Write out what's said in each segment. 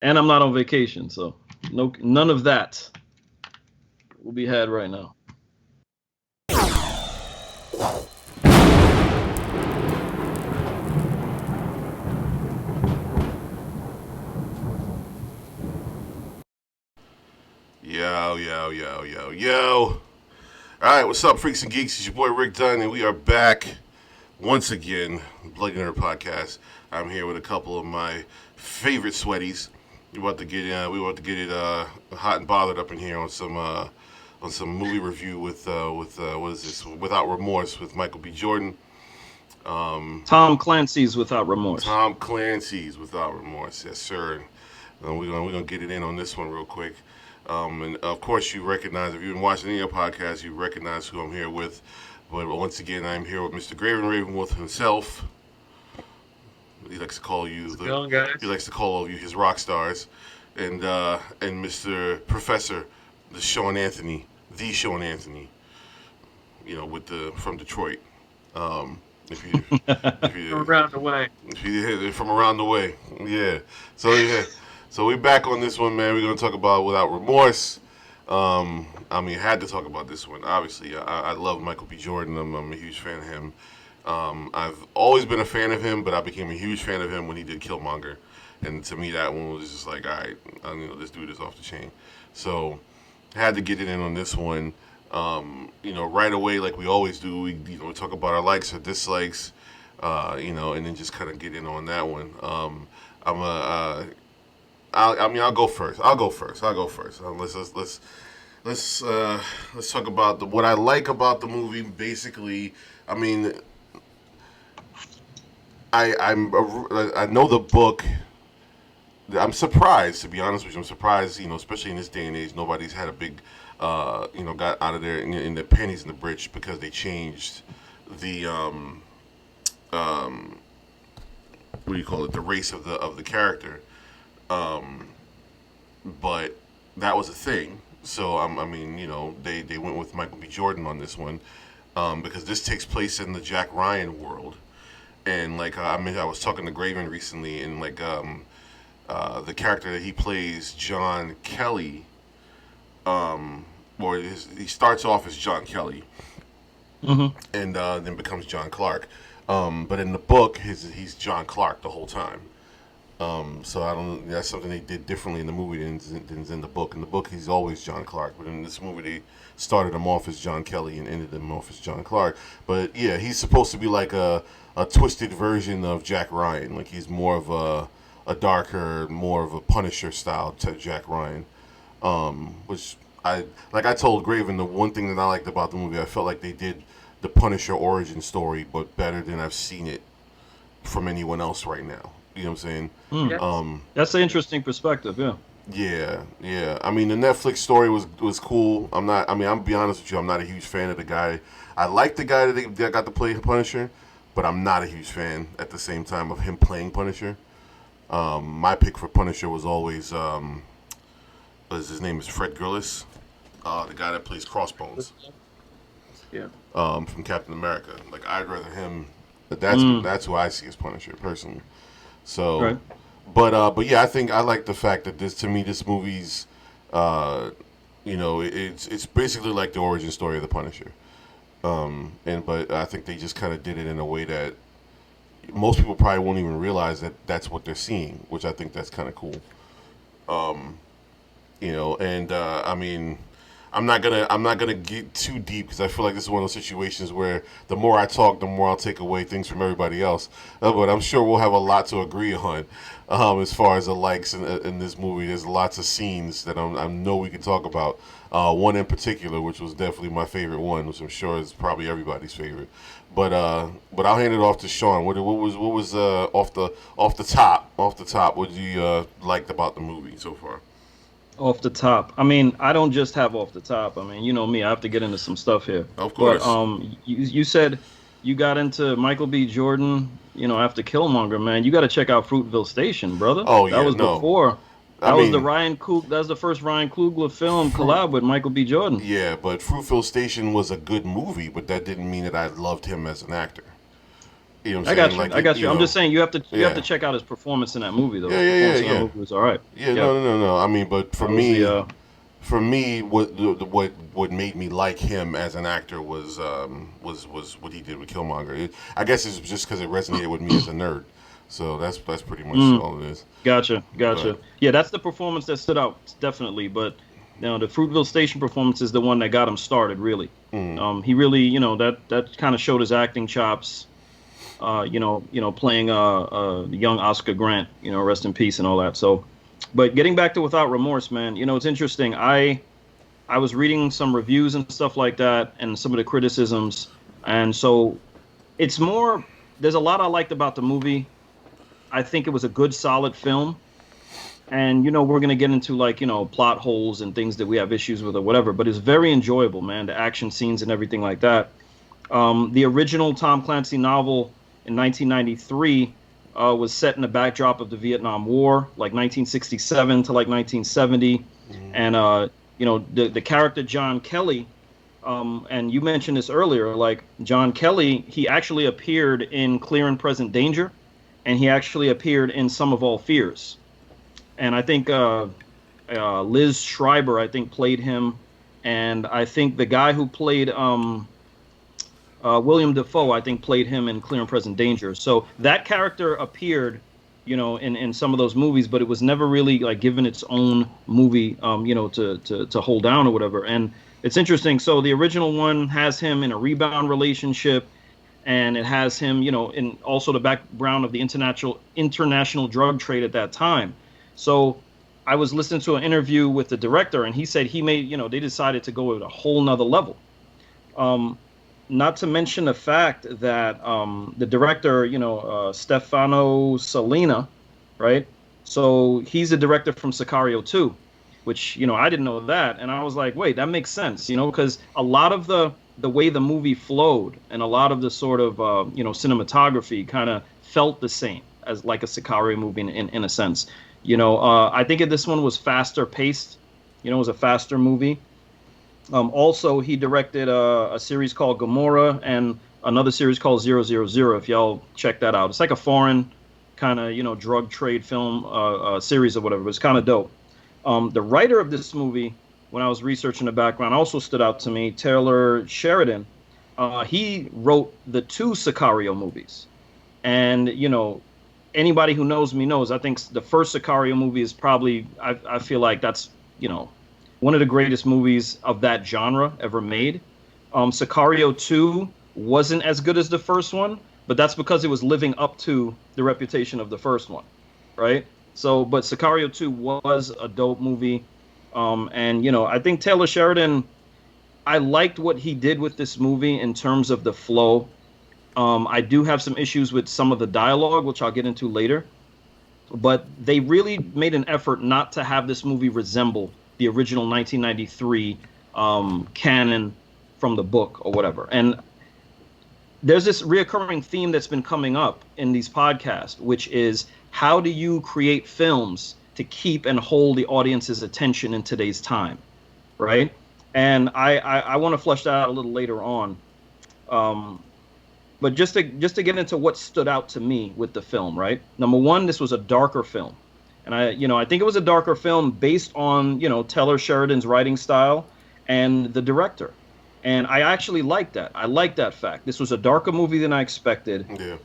And I'm not on vacation, so none of that will be had right now. Yo, yo, yo, yo, yo. All right, what's up, freaks and geeks? It's your boy Rick Dunn, and we are back once again, Bloody Nerd Podcast. I'm here with a couple of my favorite sweaties. We about to get it hot and bothered up in here on some movie review with what is this? Without Remorse with Michael B. Jordan. Tom Clancy's Without Remorse. Tom Clancy's Without Remorse, yes sir. We're gonna get it in on this one real quick. And of course, you recognize, if you've been watching any of our podcasts, you recognize who I'm here with. But once again, I'm here with Mr. Graven Ravenwolf himself. He likes to call you he likes to call all you his rock stars, and Mr. Professor, the Sean Anthony, with the from Detroit. If you, if you From around the way. if you from around the way, yeah. So we're back on this one, man. We're gonna talk about Without Remorse. Had to talk about this one. Obviously, I love Michael B. Jordan. I'm a huge fan of him. I've always been a fan of him, but I became a huge fan of him when he did Killmonger. And to me, that one was just like, all right, this dude is off the chain. So, had to get it in on this one. Right away, like we always do, we talk about our likes or dislikes, and then just kind of get in on that one. I'll go first. Let's talk about what I like about the movie. Basically, I know the book. I'm surprised, to be honest with you. I'm surprised, especially in this day and age, nobody's had a big, got out of there in their panties in the britch because they changed the what do you call it? The race of the character. But that was a thing. So they went with Michael B. Jordan on this one, because this takes place in the Jack Ryan world, and I was talking to Graven recently, and the character that he plays, John Kelly, he starts off as John Kelly, and then becomes John Clark, but in the book, he's John Clark the whole time. So I don't. That's something they did differently in the movie than in the book. In the book, he's always John Clark, but in this movie, they started him off as John Kelly and ended him off as John Clark. But yeah, he's supposed to be like a twisted version of Jack Ryan. Like he's more of a darker, more of a Punisher style to Jack Ryan. Which I told Graven, the one thing that I liked about the movie, I felt like they did the Punisher origin story, but better than I've seen it from anyone else right now. You know what I'm saying? Yes. That's an interesting perspective, yeah. Yeah. The Netflix story was cool. I'll be honest with you, I'm not a huge fan of the guy. I like the guy that got to play Punisher, but I'm not a huge fan at the same time of him playing Punisher. My pick for Punisher was always, his name is Fred Gillis, the guy that plays Crossbones. Yeah. From Captain America. Like I'd rather him. That's who I see as Punisher personally. So, Right. but yeah, I think I like the fact that this movie's, it's basically like the origin story of the Punisher. But I think they just kind of did it in a way that most people probably won't even realize that that's what they're seeing, which I think that's kind of cool. I'm not gonna get too deep because I feel like this is one of those situations where the more I talk, the more I'll take away things from everybody else. But I'm sure we'll have a lot to agree on as far as the likes in this movie. There's lots of scenes that I know we can talk about. One in particular, which was definitely my favorite one, which I'm sure is probably everybody's favorite. But I'll hand it off to Sean. What was off the top? What you liked about the movie so far? Off the top. I don't just have off the top. You know me, I have to get into some stuff here. Of course. But you said you got into Michael B. Jordan, after Killmonger, man. You got to check out Fruitville Station, brother. Oh, yeah, that was no. before. That was the first Ryan Coogler film collab with Michael B. Jordan. Yeah, but Fruitville Station was a good movie, but that didn't mean that I loved him as an actor. You know what I I'm got saying? you. Like, I got you. I'm just saying you have to yeah. check out his performance in that movie though. Yeah, His yeah, yeah, performance in that yeah. movie was all right. Yeah, Yeah. no. I mean, but for That was me, the, what made me like him as an actor was what he did with Killmonger. I guess it's just because it resonated with me as a nerd. So that's pretty much all it is. Gotcha. But Yeah, that's the performance that stood out definitely. But the Fruitville Station performance is the one that got him started. Really, he really, that kind of showed his acting chops. Playing young Oscar Grant, rest in peace and all that. So, but getting back to Without Remorse, man, it's interesting. I was reading some reviews and stuff like that, and some of the criticisms, and so it's more. There's a lot I liked about the movie. I think it was a good, solid film. And we're gonna get into plot holes and things that we have issues with or whatever, but it's very enjoyable, man. The action scenes and everything like that. The original Tom Clancy novel in 1993 was set in the backdrop of the Vietnam War, like 1967 to like 1970, and the character John Kelly. And you mentioned this earlier, like John Kelly, he actually appeared in Clear and Present Danger, and he actually appeared in Sum of All Fears. And I think Liz Schreiber, I think, played him, and I think the guy who played William Dafoe, I think, played him in Clear and Present Danger. So that character appeared, in some of those movies, but it was never really like given its own movie, to hold down or whatever. And it's interesting. So the original one has him in a rebound relationship, and it has him, in also the background of the international drug trade at that time. So I was listening to an interview with the director, and he said he made, they decided to go at a whole nother level. Not to mention the fact that the director, Stefano Salina, right? So he's the director from Sicario 2, which, I didn't know that. And I was like, wait, that makes sense, because a lot of the way the movie flowed and a lot of the sort of, cinematography kind of felt the same as like a Sicario movie in a sense. I think this one was faster paced, it was a faster movie. Also, he directed a series called Gomorrah and another series called 000, if y'all check that out. It's like a foreign kind of, drug trade film series or whatever. But it's kind of dope. The writer of this movie, when I was researching the background, also stood out to me, Taylor Sheridan. He wrote the 2 Sicario movies. And, anybody who knows me knows, I think the first Sicario movie is probably, I feel like that's, one of the greatest movies of that genre ever made. Sicario 2 wasn't as good as the first one, but that's because it was living up to the reputation of the first one, right? So, but Sicario 2 was a dope movie. And, I think Taylor Sheridan, I liked what he did with this movie in terms of the flow. I do have some issues with some of the dialogue, which I'll get into later. But they really made an effort not to have this movie resemble the original 1993 canon from the book or whatever. And there's this reoccurring theme that's been coming up in these podcasts, which is how do you create films to keep and hold the audience's attention in today's time, right? And I want to flesh that out a little later on. But just to get into what stood out to me with the film, right? Number one, this was a darker film. And I think it was a darker film based on, Taylor Sheridan's writing style and the director. And I actually liked that. I liked that fact. This was a darker movie than I expected. Yeah.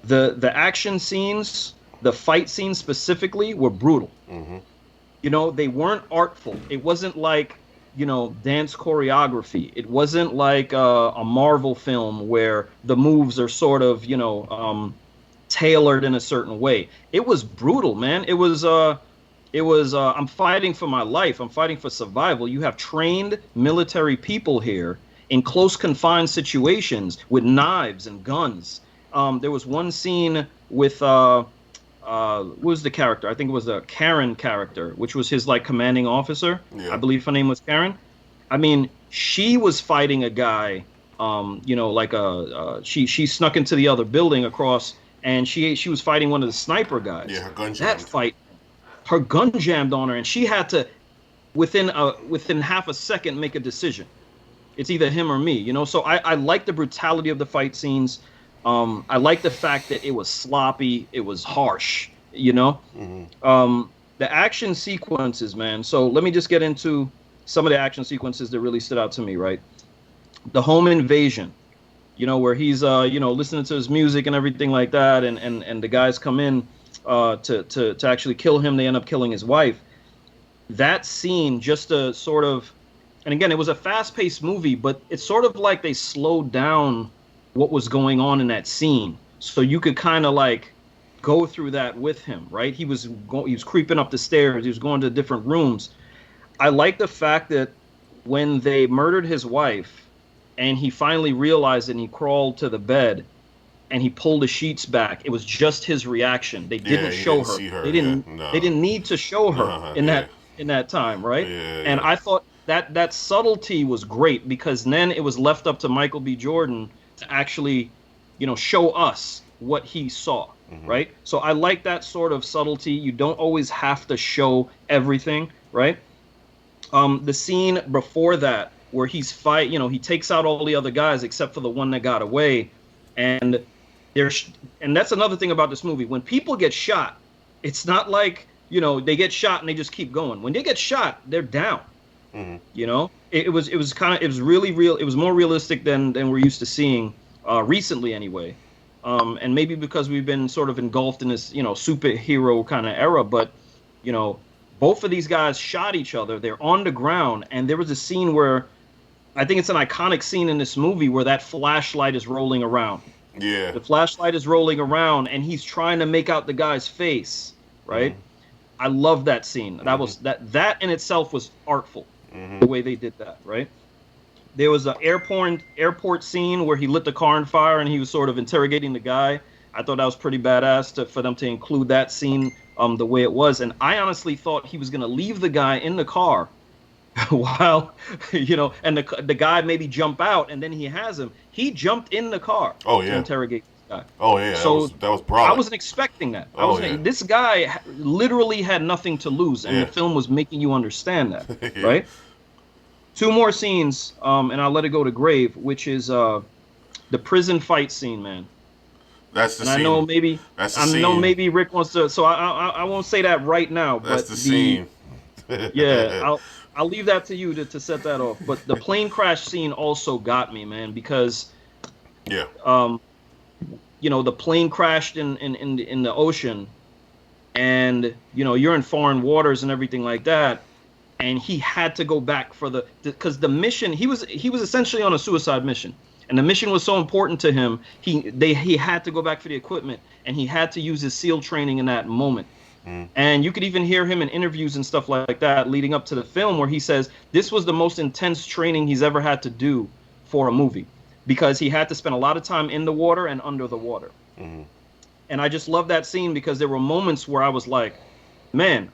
The action scenes, the fight scenes specifically, were brutal. Mm-hmm. They weren't artful. It wasn't like, dance choreography. It wasn't like a Marvel film where the moves are sort of, tailored in a certain way. It was brutal, man. It was I'm fighting for my life. I'm fighting for survival. You have trained military people here in close confined situations with knives and guns. There was one scene with what was the character? I think it was the Karen character, which was his like commanding officer. Yeah. I believe her name was Karen. I mean, she was fighting a guy, she snuck into the other building across, and she was fighting one of the sniper guys. Yeah, her gun jammed. That fight, her gun jammed on her, and she had to, within half a second, make a decision. It's either him or me, So I like the brutality of the fight scenes. I like the fact that it was sloppy, it was harsh, you know. The action sequences, man. So let me just get into some of the action sequences that really stood out to me, right? The home invasion, where he's listening to his music and everything like that, and the guys come in to actually kill him. They end up killing his wife. That scene, just a sort of, and again, it was a fast-paced movie, but it's sort of like they slowed down what was going on in that scene, so you could kind of like go through that with him, right? He was creeping up the stairs. He was going to different rooms. I like the fact that when they murdered his wife, and he finally realized it, and he crawled to the bed, and he pulled the sheets back. It was just his reaction. They didn't show her. They didn't. No. They didn't need to show her in that time, right? And I thought that subtlety was great, because then it was left up to Michael B. Jordan to actually, show us what he saw, right? So I like that sort of subtlety. You don't always have to show everything, right? The scene before that, where he takes out all the other guys except for the one that got away, and that's another thing about this movie. When people get shot, it's not like they get shot and they just keep going. When they get shot, they're down. It was really real. It was more realistic than we're used to seeing recently, anyway. And maybe because we've been sort of engulfed in this superhero kind of era, but both of these guys shot each other. They're on the ground, and there was a scene where I think it's an iconic scene in this movie where that flashlight is rolling around. Yeah. The flashlight is rolling around, and he's trying to make out the guy's face, right? I love that scene. That was that in itself was artful, the way they did that, right? There was an airport scene where he lit the car on fire and he was sort of interrogating the guy. I thought that was pretty badass for them to include that scene the way it was. And I honestly thought he was going to leave the guy in the car while, and the guy maybe jump out, and then he has him. He jumped in the car to interrogate this guy. Oh, yeah. So that was broad. I wasn't expecting that. This guy literally had nothing to lose, and the film was making you understand that, right? Two more scenes, and I'll let it go to Grave, which is the prison fight scene, man. That's the scene. I know maybe Rick wants to, so I won't say that right now. That's the scene. I'll leave that to you to set that off. But the plane crash scene also got me, man, because the plane crashed in the ocean, and you're in foreign waters and everything like that. And he had to go back because the mission, he was essentially on a suicide mission, and the mission was so important to him. He had to go back for the equipment, and he had to use his SEAL training in that moment. And you could even hear him in interviews and stuff like that leading up to the film, where he says this was the most intense training he's ever had to do for a movie, because he had to spend a lot of time in the water and under the water. And I just love that scene, because there were moments where I was like, man,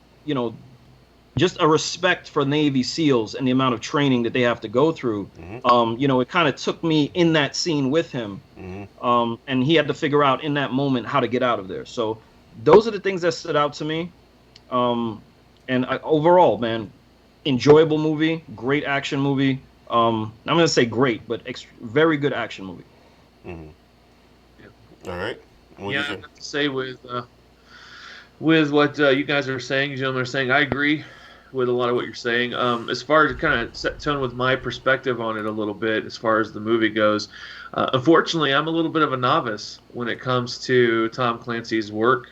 just a respect for Navy SEALs and the amount of training that they have to go through. It kind of took me in that scene with him. And he had to figure out in that moment how to get out of there. So those are the things that stood out to me. Overall, man, enjoyable movie, great action movie. I'm going to say great, but very good action movie. All right. I have to say with what you guys are saying, gentlemen are saying, I agree with a lot of what you're saying. As far as kind of set tone with my perspective on it a little bit, as far as the movie goes, unfortunately, I'm a little bit of a novice when it comes to Tom Clancy's work.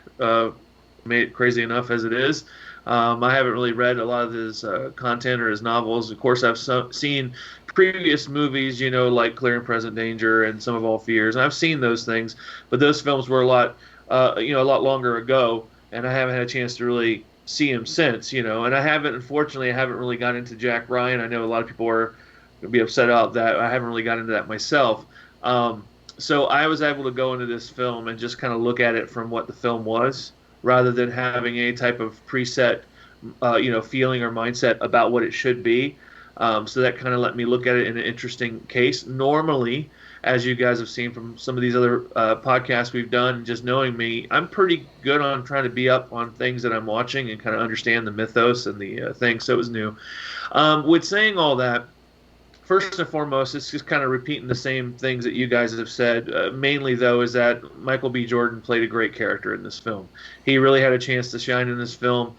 Made it crazy enough as it is. I haven't really read a lot of his content or his novels. Of course, I've seen previous movies, like Clear and Present Danger and Some of All Fears. And I've seen those things, but those films were a lot longer ago, and I haven't had a chance to really see him since, and unfortunately, I haven't really got into Jack Ryan. I know a lot of people are going to be upset about that. I haven't really got into that myself. So I was able to go into this film and just kind of look at it from what the film was, rather than having any type of preset, feeling or mindset about what it should be. So that kind of let me look at it in an interesting case. Normally, as you guys have seen from some of these other podcasts we've done, just knowing me, I'm pretty good on trying to be up on things that I'm watching and kind of understand the mythos and the thing. So it was new. With saying all that, first and foremost, it's just kind of repeating the same things that you guys have said. Mainly, though, is that Michael B. Jordan played a great character in this film. He really had a chance to shine in this film,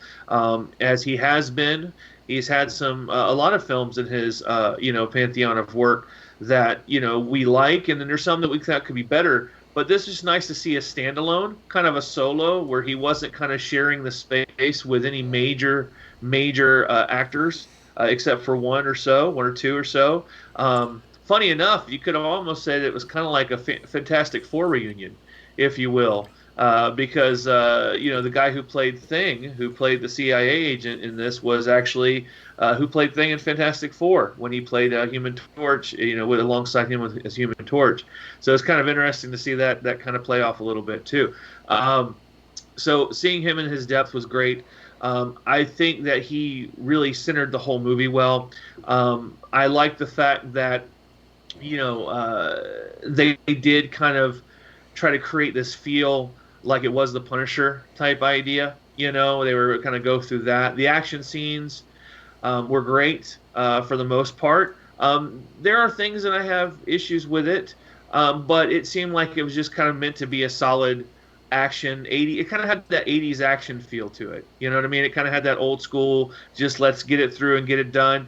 as he has been. He's had a lot of films in his, pantheon of work that we like, and then there's some that we thought could be better. But this is nice to see a standalone, kind of a solo, where he wasn't kind of sharing the space with any major actors. Except for one or two or so. Funny enough, you could have almost said it was kind of like a Fantastic Four reunion, if you will, because the guy who played Thing, who played the CIA agent in this, was actually who played Thing in Fantastic Four when he played Human Torch, alongside him as Human Torch. So it's kind of interesting to see that kind of play off a little bit too. So seeing him in his depth was great. I think that he really centered the whole movie well. I like the fact that, they did kind of try to create this feel like it was the Punisher type idea. They were kind of go through that. The action scenes were great for the most part. There are things that I have issues with it, but it seemed like it was just kind of meant to be a solid action. It kind of had that 80s action feel to it. You know what I mean? It kind of had that old school, just let's get it through and get it done.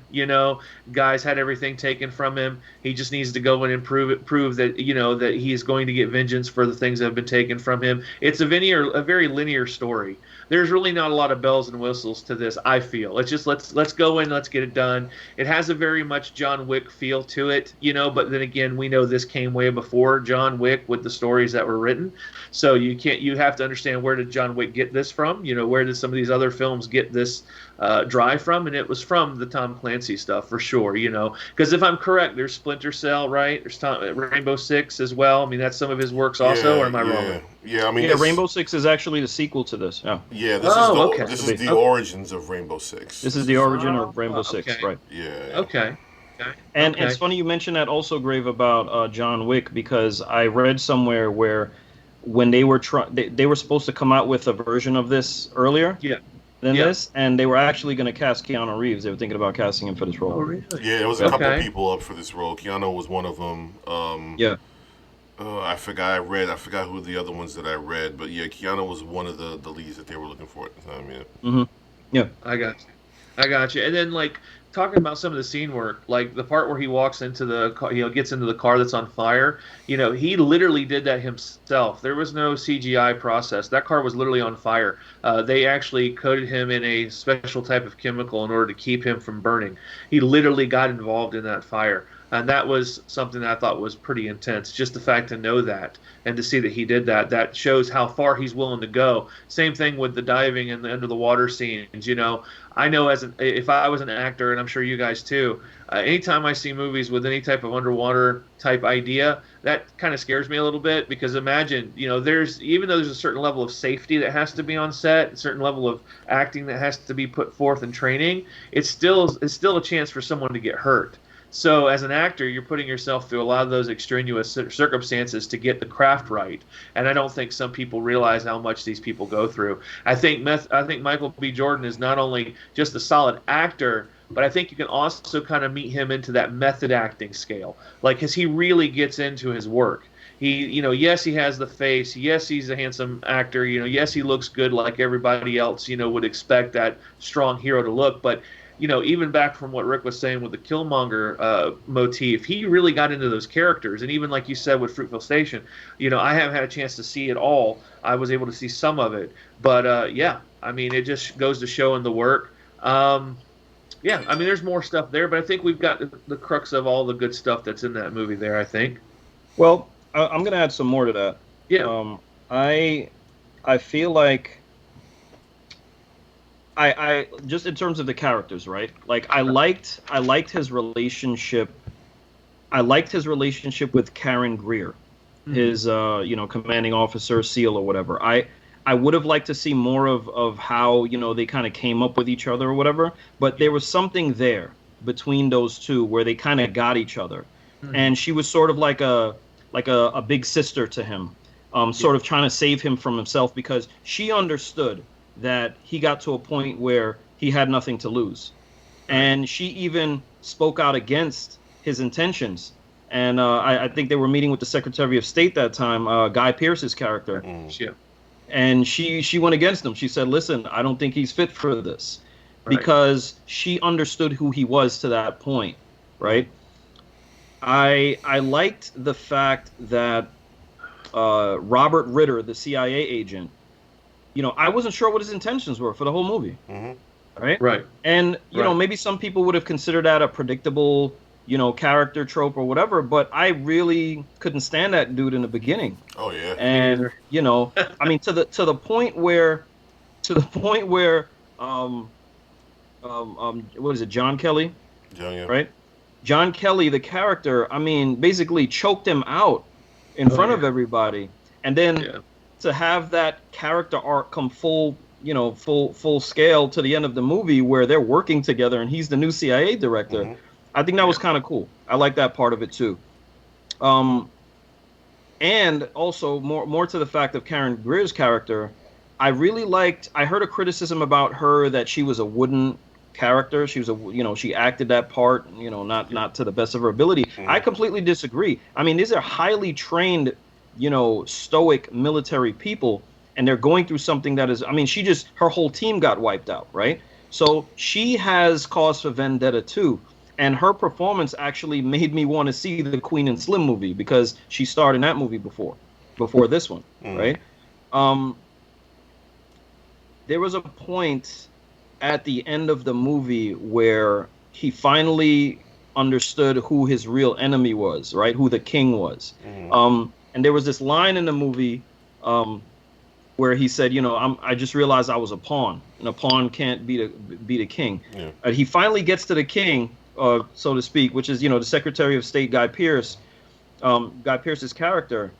Guys had everything taken from him. He just needs to go in and prove that, that he's going to get vengeance for the things that have been taken from him. It's a very linear story. There's really not a lot of bells and whistles to this, I feel. It's just let's go in, let's get it done. It has a very much John Wick feel to it, but then again, we know this came way before John Wick with the stories that were written. So you have to understand, where did John Wick get this from? Where did some of these other films get this drive from? And it was from the Tom Clancy stuff for sure, because if I'm correct, there's Splinter Cell, right? There's Rainbow Six as well. I mean, that's some of his works also, or am I wrong? Yeah, I mean, Rainbow Six is actually the sequel to this. Yeah, this is the origins of Rainbow Six. This is the origin of Rainbow Six, right? Yeah. Okay. And it's funny you mentioned that also, Grave, about John Wick, because I read somewhere where when they were they were supposed to come out with a version of this earlier than this, and they were actually going to cast Keanu Reeves. They were thinking about casting him for this role. Oh, really? Yeah, there was a couple people up for this role. Keanu was one of them. I forgot who the other ones that I read, but yeah, Keanu was one of the leads that they were looking for at the time. Yeah. Mm-hmm. Yeah. I got you. And then, like, talking about some of the scene work, like the part where he walks into the car, gets into the car that's on fire, he literally did that himself. There was no CGI process. That car was literally on fire. They actually coated him in a special type of chemical in order to keep him from burning. He literally got involved in that fire. And that was something that I thought was pretty intense. Just the fact to know that and to see that he did that shows how far he's willing to go. Same thing with the diving and the under the water scenes. I know if I was an actor, and I'm sure you guys too, anytime I see movies with any type of underwater type idea, that kind of scares me a little bit, because imagine, even though there's a certain level of safety that has to be on set, a certain level of acting that has to be put forth in training, it's still a chance for someone to get hurt. So as an actor, you're putting yourself through a lot of those extraneous circumstances to get the craft right. And I don't think some people realize how much these people go through. I think Michael B. Jordan is not only just a solid actor, but I think you can also kind of meet him into that method acting scale. Like, because he really gets into his work. He, yes, he has the face. Yes, he's a handsome actor. Yes, he looks good like everybody else, would expect that strong hero to look. But even back from what Rick was saying with the Killmonger motif, he really got into those characters. And even like you said with Fruitvale Station, I haven't had a chance to see it all. I was able to see some of it. But, it just goes to show in the work. There's more stuff there, but I think we've got the crux of all the good stuff that's in that movie there, I think. Well, I'm going to add some more to that. Yeah. I feel like I just in terms of the characters, right? Like I liked his relationship. I liked his relationship with Karen Greer, his commanding officer, SEAL or whatever. I would have liked to see more of how they kind of came up with each other or whatever. But there was something there between those two where they kind of got each other, and she was sort of like a big sister to him, sort of trying to save him from himself, because she understood that he got to a point where he had nothing to lose. And she even spoke out against his intentions. And I think they were meeting with the Secretary of State that time, Guy Pearce's character. Yeah. And she went against him. She said, listen, I don't think he's fit for this. Right. Because she understood who he was to that point, right? I liked the fact that Robert Ritter, the CIA agent, you know, I wasn't sure what his intentions were for the whole movie. Right. And, you know, maybe some people would have considered that a predictable, you know, character trope or whatever, but I really couldn't stand that dude in the beginning. Oh, yeah. And, you know, I mean, to the point where what is it, John Kelly? Yeah. Right? John Kelly, the character, I mean, basically choked him out in front of everybody. And then to have that character arc come full scale to the end of the movie where they're working together and he's the new CIA director, I think that was kind of cool. I like that part of it too. And also more to the fact of Karen Greer's character, I heard a criticism about her that she was a wooden character. She was she acted that part, you know, not to the best of her ability. I completely disagree. I mean, these are highly trained, you know, stoic military people, and they're going through something that is, I mean, her whole team got wiped out, right? So she has cause for vendetta too. And her performance actually made me want to see the Queen and Slim movie because she starred in that movie before this one, right? There was a point at the end of the movie where he finally understood who his real enemy was, right? Who the king was. And there was this line in the movie where he said, you know, I just realized I was a pawn, and a pawn can't beat a king. He finally gets to the king, so to speak, which is, you know, the Secretary of State, Guy Pearce's character.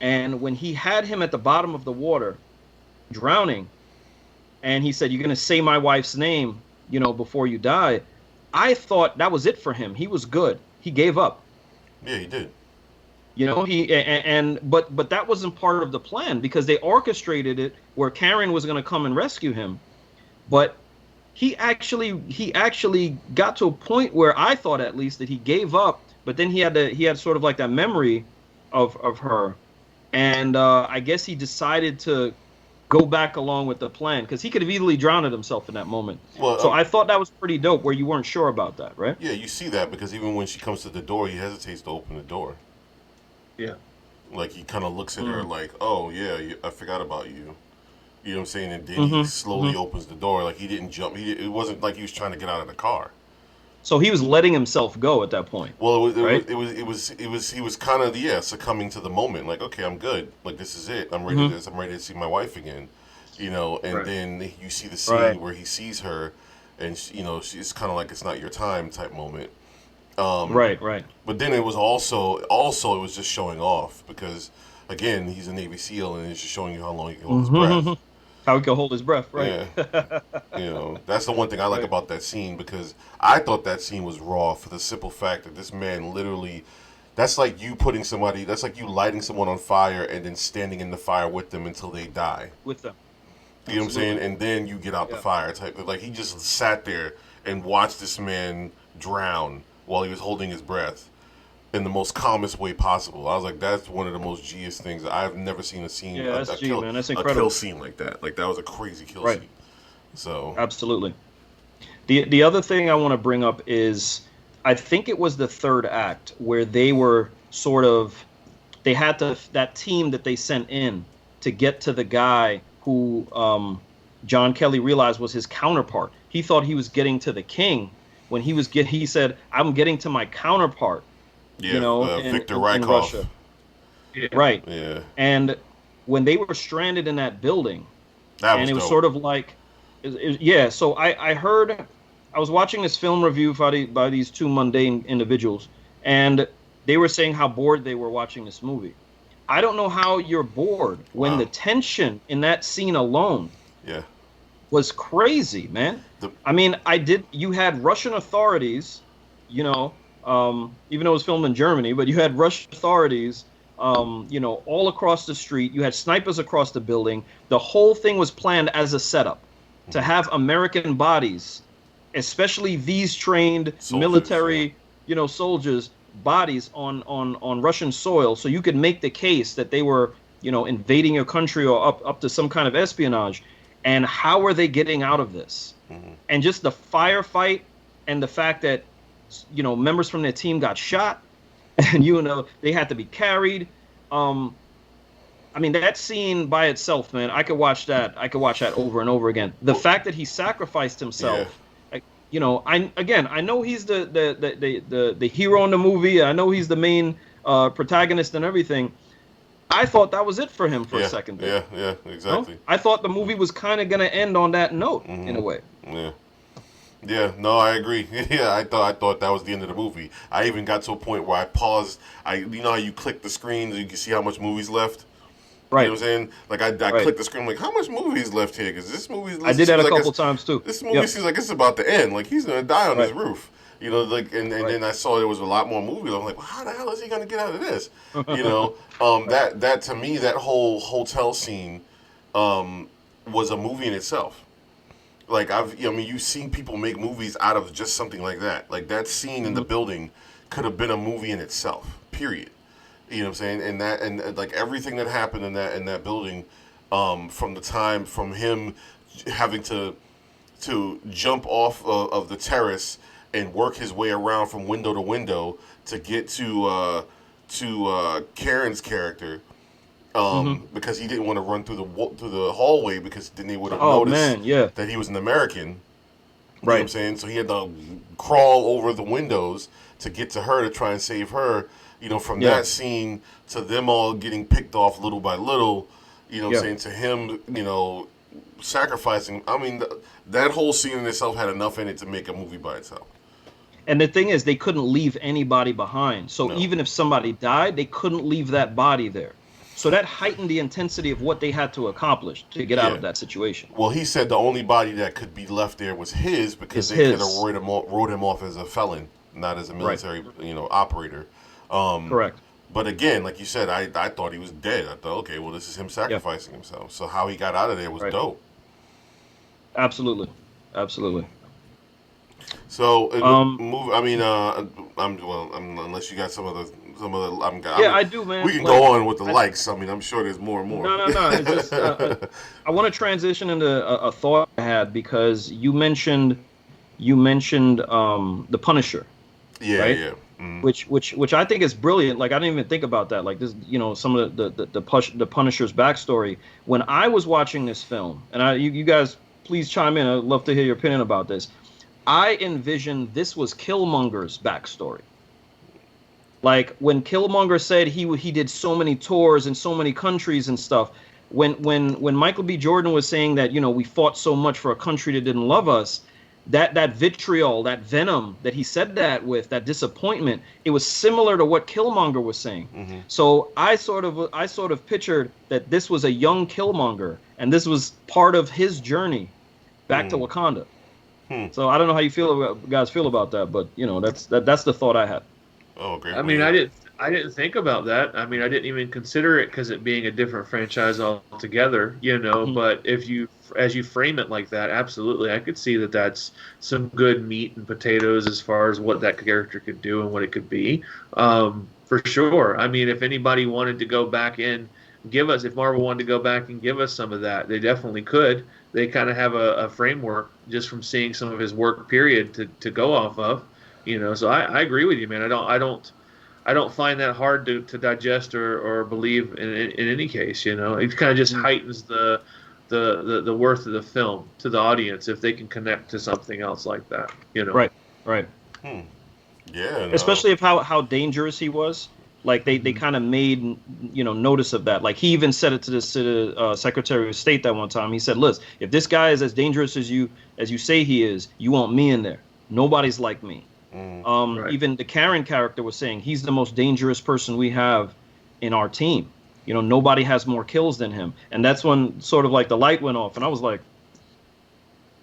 And when he had him at the bottom of the water, drowning, and he said, "You're going to say my wife's name, you know, before you die," I thought that was it for him. He was good. He gave up. Yeah, he did. You know, but that wasn't part of the plan because they orchestrated it where Karen was going to come and rescue him. But he actually got to a point where I thought at least that he gave up, but then he had sort of like that memory of her. And I guess he decided to go back along with the plan because he could have easily drowned himself in that moment. Well, so I thought that was pretty dope where you weren't sure about that, right? Yeah, you see that because even when she comes to the door, he hesitates to open the door. Yeah. Like he kind of looks at her like, "Oh yeah, I forgot about you." You know what I'm saying? And then he slowly opens the door. Like he didn't jump. It wasn't like he was trying to get out of the car. So he was letting himself go at that point. Well, it was he was kind of succumbing to the moment. Like, okay, I'm good. Like this is it. I'm ready. I'm ready to see my wife again. You know, and then you see the scene where he sees her, and you know, it's kind of like it's not your time type moment. Right. But then it was also it was just showing off because again he's a Navy SEAL and it's just showing you how long he can hold his breath. How he can hold his breath, right? Yeah. You know, that's the one thing I like about that scene because I thought that scene was raw for the simple fact that this man literally, that's like you lighting someone on fire and then standing in the fire with them until they die. With them. You know what I'm saying? And then you get out the fire type of, like he just sat there and watched this man drown while he was holding his breath in the most calmest way possible. I was like, that's one of the most G-est things. I've never seen a scene, that's a incredible. kill scene like that. Like that was a crazy kill scene. So absolutely. The other thing I want to bring up is I think it was the third act where they were they had that team that they sent in to get to the guy who John Kelly realized was his counterpart. He thought he was getting to the king when he said, "I'm getting to my counterpart." Yeah, you know, Victor in Rykov. Yeah. Right. Yeah. And when they were stranded in that building, it was sort of like, So I was watching this film review by these two mundane individuals, and they were saying how bored they were watching this movie. I don't know how you're bored when the tension in that scene alone was crazy, man. I mean, you had Russian authorities, you know, even though it was filmed in Germany, but you had Russian authorities, you know, all across the street. You had snipers across the building. The whole thing was planned as a setup to have American bodies, especially these trained military soldiers' bodies on Russian soil, so you could make the case that they were, invading your country or up to some kind of espionage. And how are they getting out of this? And just the firefight and the fact that, members from their team got shot and, they had to be carried. I mean, that scene by itself, man, I could watch that over and over again. The fact that he sacrificed himself, I know he's the hero in the movie. I know he's the main protagonist and everything. I thought that was it for him for a second there. Yeah, exactly. I thought the movie was kind of going to end on that note in a way. Yeah, no, I agree. Yeah, I thought that was the end of the movie. I even got to a point where I paused. You know how you click the screen so you can see how much movie's left? Right. You know what I'm saying? Like, I clicked the screen, like, how much movie is left here? Because this movie... I did that a couple times, too. This movie seems like it's about to end. Like, he's going to die on his roof. And then I saw there was a lot more movies. I'm like, well, how the hell is he going to get out of this? That to me, that whole hotel scene was a movie in itself. Like, you've seen people make movies out of just something like that. Like, that scene in the building could have been a movie in itself, period. You know what I'm saying? And like everything that happened in that building, from him having to jump off of the terrace and work his way around from window to window to get to Karen's character, because he didn't want to run through the hallway, because then they would have noticed that he was an American. You know what I'm saying? So he had to crawl over the windows to get to her to try and save her. From that scene to them all getting picked off little by little, what I'm saying, to him, sacrificing. I mean, that whole scene in itself had enough in it to make a movie by itself. And the thing is, they couldn't leave anybody behind. So even if somebody died, they couldn't leave that body there. So that heightened the intensity of what they had to accomplish to get out of that situation. Well, he said the only body that could be left there was his, because they could have wrote him off as a felon, not as a military, operator. Correct. But again, like you said, I thought he was dead. I thought, okay, well, this is him sacrificing himself. So how he got out of there was dope. Absolutely. So unless you got some other. I do, man. We can go on with the likes. I mean, I'm sure there's more and more. No. It's just, I want to transition into a thought I had, because you mentioned the Punisher. Yeah, right? yeah. Mm. Which I think is brilliant. Like, I didn't even think about that. Like, this, some of the Punisher's backstory. When I was watching this film, and you guys please chime in. I'd love to hear your opinion about this. I envisioned this was Killmonger's backstory. Like, when Killmonger said he did so many tours in so many countries and stuff. When Michael B. Jordan was saying that, we fought so much for a country that didn't love us. That vitriol, that venom that he said that with, that disappointment, it was similar to what Killmonger was saying. Mm-hmm. So I sort of pictured that this was a young Killmonger, and this was part of his journey back to Wakanda. So I don't know how you guys feel about that, but that's the thought I had. Oh, great. I mean, I didn't think about that. I mean, I didn't even consider it, because it being a different franchise altogether, Mm-hmm. But as you frame it like that, absolutely, I could see that that's some good meat and potatoes as far as what that character could do and what it could be, for sure. I mean, if anybody wanted to go back and if Marvel wanted to go back and give us some of that, they definitely could. They kind of have a framework just from seeing some of his work, period, to go off of, So I agree with you, man. I don't find that hard to digest or believe in any case. It kind of just heightens the worth of the film to the audience if they can connect to something else like that. Right. Yeah. No. Especially of how dangerous he was. Like they kind of made notice of that. Like, he even said it to the Secretary of State that one time. He said, "Listen, if this guy is as dangerous as you say he is, you want me in there. Nobody's like me." Right. Even the Karen character was saying he's the most dangerous person we have in our team. Nobody has more kills than him. And that's when sort of like the light went off, and I was like,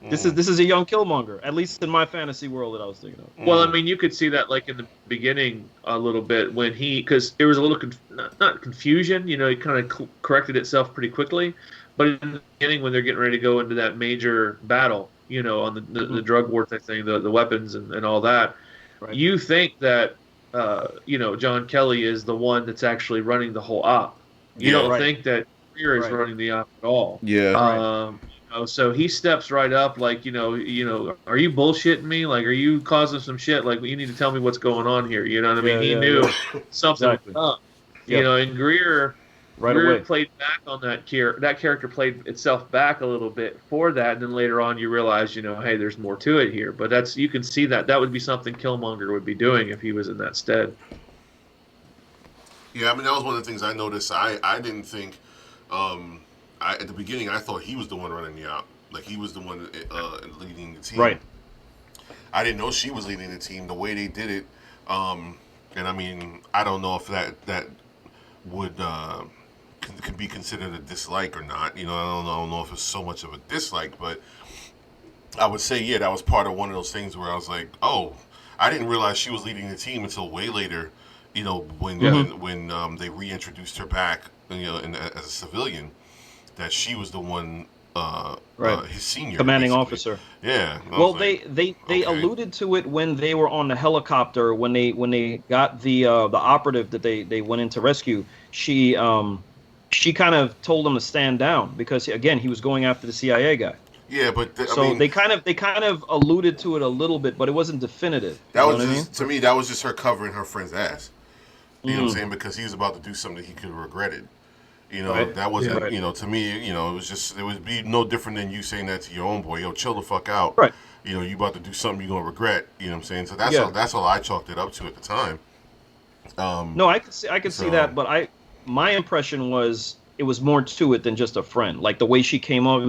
this is a young Killmonger, at least in my fantasy world that I was thinking of. Well, I mean, you could see that like in the beginning a little bit when because there was a little not confusion. It kind of corrected itself pretty quickly. But in the beginning, when they're getting ready to go into that major battle, on the drug war type thing, the weapons and all that, Right. you think that John Kelly is the one that's actually running the whole op. You Yeah. don't Right. think that Greer is Right. running the op at all. Yeah. Right. So he steps right up, like, are you bullshitting me? Like, are you causing some shit? Like, you need to tell me what's going on here. You know what I mean? Yeah. He Yeah. knew Yeah. something was Exactly. up. Yep. And Right Greer away. played back on that character. That character played itself back a little bit for that, and then later on you realize, hey, there's more to it here. But you can see that would be something Killmonger would be doing if he was in that stead. Yeah, I mean that was one of the things I noticed. I didn't think, at the beginning I thought he was the one running the op, like he was the one leading the team. Right. I didn't know she was leading the team the way they did it, and I mean I don't know if that would could be considered a dislike or not. I don't know if it's so much of a dislike, but I would say yeah, that was part of one of those things where I was like, oh, I didn't realize she was leading the team until way later. When they reintroduced her back, as a civilian, that she was the one, Right. his senior, Commanding basically. officer. Yeah. Well, they okay. alluded to it when they were on the helicopter when they got the operative that they went in to rescue. She kind of told him to stand down because again he was going after the CIA guy. Yeah, but So I mean, they kind of alluded to it a little bit, but it wasn't definitive. that You know was what I mean? just to me that was just her covering her friend's ass. You know what I'm Mm. saying? Because he was about to do something he could have regretted. Right. That wasn't, Right. to me, it was just, it would be no different than you saying that to your own boy, yo, chill the fuck out. Right. You about to do something you're going to regret. You know what I'm saying? So Yeah. that's all I chalked it up to at the time. No, I could see So- that, but my impression was it was more to it than just a friend. Like the way she came off, it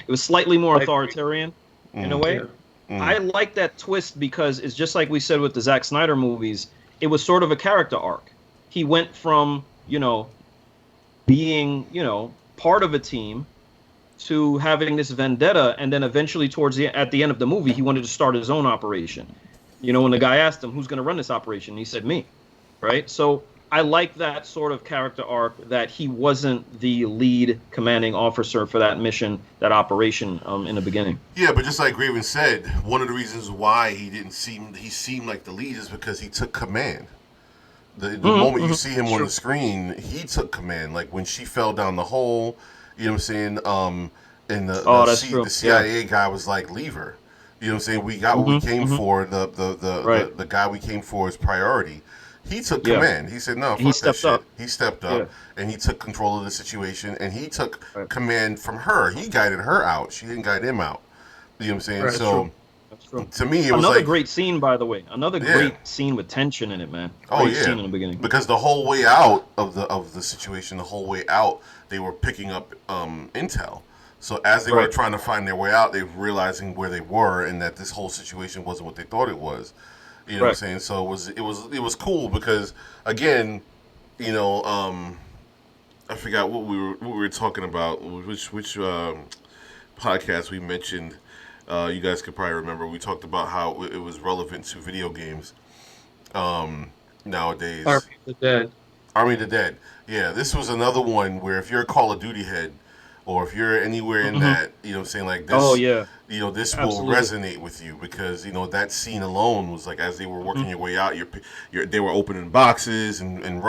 was slightly more I agree. authoritarian in a way. Yeah. I like that twist because it's just like we said with the Zack Snyder movies. It was sort of a character arc. He went from, being, part of a team to having this vendetta, and then eventually at the end of the movie, he wanted to start his own operation. When the guy asked him, who's going to run this operation? He said, me. Right? So I like that sort of character arc, that he wasn't the lead commanding officer for that mission, that operation in the beginning. Yeah, but just like Graven said, one of the reasons why he seemed like the lead is because he took command. The moment you see him on the screen, he took command. Like when she fell down the hole, you know what I'm saying? And the CIA guy was like, leave her. You know what I'm saying? We got what we came for. The guy we came for is priority. He took command. He said, no, fuck that shit. He stepped up and he took control of the situation and he took command from her. He guided her out. She didn't guide him out. You know what I'm saying? Right, so to me, it was another like, great scene, by the way. Another great scene with tension in it, man. Great scene in the beginning. Because the whole way out of the situation, the whole way out, they were picking up intel. So as they were trying to find their way out, they were realizing where they were and that this whole situation wasn't what they thought it was. You know what I'm saying? So it was cool because again, I forgot what we were talking about, which podcast we mentioned. You guys could probably remember. We talked about how it was relevant to video games nowadays. Army of the Dead. Yeah, this was another one where if you're a Call of Duty head, or if you're anywhere in that, you know what I'm saying, like this, this will resonate with you because, that scene alone was like as they were working your way out, they were opening boxes and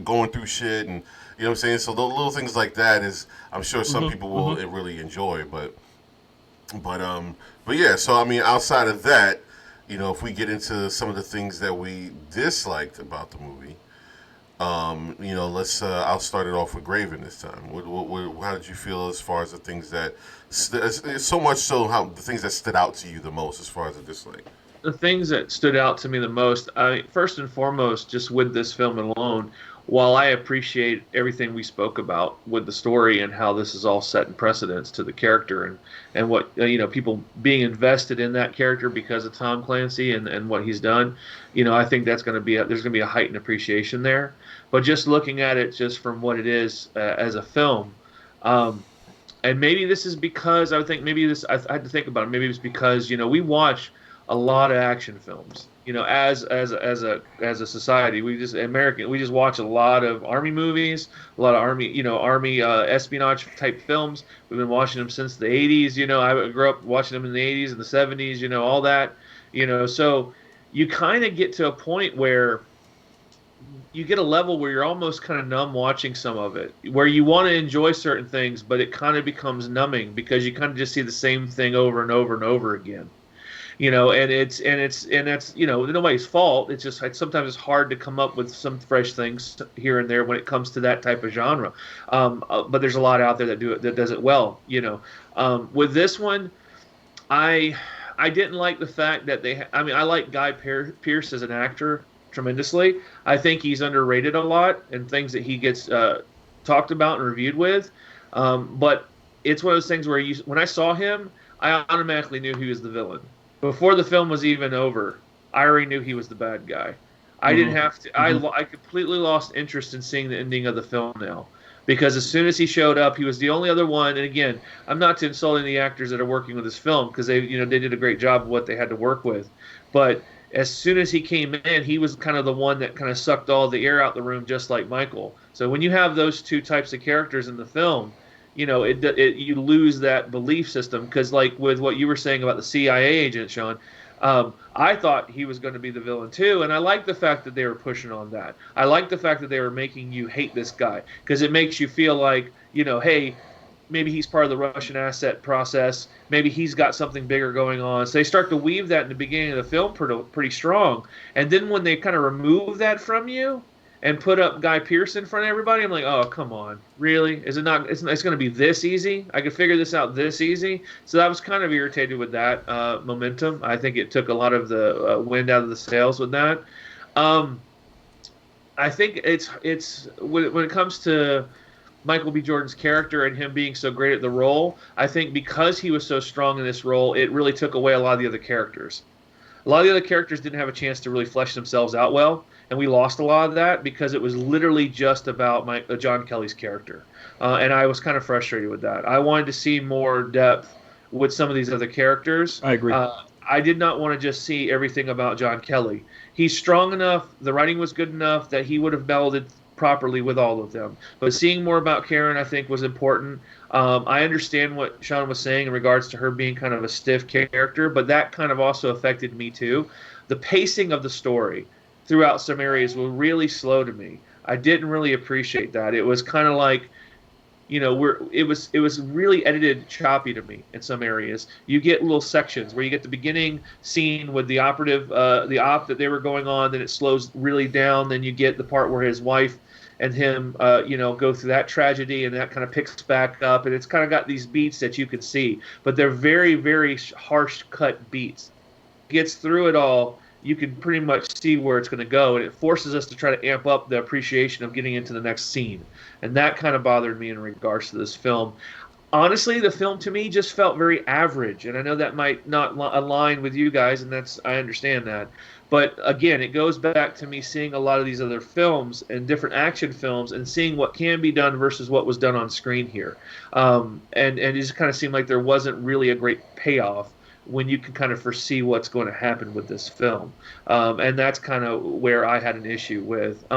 going through shit and, you know what I'm saying? So the little things like that is, I'm sure some people will really enjoy, but yeah, so I mean, outside of that, if we get into some of the things that we disliked about the movie, let's. I'll start it off with Graven this time. How did you feel as far as the things that, so much so, how the things that stood out to you the most as far as a dislike? The things that stood out to me the most, first and foremost, just with this film alone, while I appreciate everything we spoke about with the story and how this is all set in precedence to the character and what people being invested in that character because of Tom Clancy and what he's done, I think there's going to be a heightened appreciation there. But just looking at it just from what it is as a film, and maybe this is because I had to think about it. Maybe it's because we watch a lot of action films. As a society, we just watch a lot of army movies, a lot of army espionage type films. We've been watching them since the 80s. I grew up watching them in the 80s and the 70s. All that. So you kind of get to a point where you get a level where you're almost kind of numb watching some of it, where you want to enjoy certain things, but it kind of becomes numbing because you kind of just see the same thing over and over and over again. And that's nobody's fault. It's just sometimes it's hard to come up with some fresh things here and there when it comes to that type of genre. But there's a lot out there that does it well. With this one, I didn't like the fact that I like Guy Pearce as an actor tremendously. I think he's underrated a lot and things that he gets talked about and reviewed with. But it's one of those things where when I saw him, I automatically knew he was the villain. Before the film was even over, I already knew he was the bad guy. I didn't have to. I completely lost interest in seeing the ending of the film now, because as soon as he showed up, he was the only other one. And again, I'm not insulting the actors that are working with this film, because they did a great job of what they had to work with. But as soon as he came in, he was kind of the one that kind of sucked all the air out the room, just like Michael. So when you have those two types of characters in the film, you lose that belief system. Because like with what you were saying about the CIA agent, Sean, I thought he was going to be the villain too, and I like the fact that they were pushing on that. I like the fact that they were making you hate this guy, because it makes you feel like, hey, maybe he's part of the Russian asset process. Maybe he's got something bigger going on. So they start to weave that in the beginning of the film pretty strong. And then when they kind of remove that from you and put up Guy Pearce in front of everybody, I'm like, oh, come on. Really? Is it not? It's going to be this easy? I could figure this out this easy? So I was kind of irritated with that momentum. I think it took a lot of the wind out of the sails with that. I think it's when it comes to Michael B. Jordan's character and him being so great at the role, I think because he was so strong in this role, it really took away a lot of the other characters. A lot of the other characters didn't have a chance to really flesh themselves out well, and we lost a lot of that because it was literally just about John Kelly's character. And I was kind of frustrated with that. I wanted to see more depth with some of these other characters. I agree. I did not want to just see everything about John Kelly. He's strong enough, the writing was good enough that he would have melded properly with all of them. But seeing more about Karen, I think, was important. I understand what Sean was saying in regards to her being kind of a stiff character, but that kind of also affected me too. The pacing of the story throughout some areas was really slow to me. I didn't really appreciate that. It was kind of like, it was really edited choppy to me in some areas. You get little sections where you get the beginning scene with the operative, the op that they were going on, then it slows really down. Then you get the part where his wife and him, go through that tragedy, and that kind of picks back up, and it's kind of got these beats that you can see, but they're very, very harsh cut beats. Gets through it all, you can pretty much see where it's going to go, and it forces us to try to amp up the appreciation of getting into the next scene, and that kind of bothered me in regards to this film. Honestly, the film to me just felt very average, and I know that might not align with you guys, and I understand that. But again, it goes back to me seeing a lot of these other films and different action films and seeing what can be done versus what was done on screen here. And it just kind of seemed like there wasn't really a great payoff when you can kind of foresee what's going to happen with this film. And that's kind of where I had an issue with.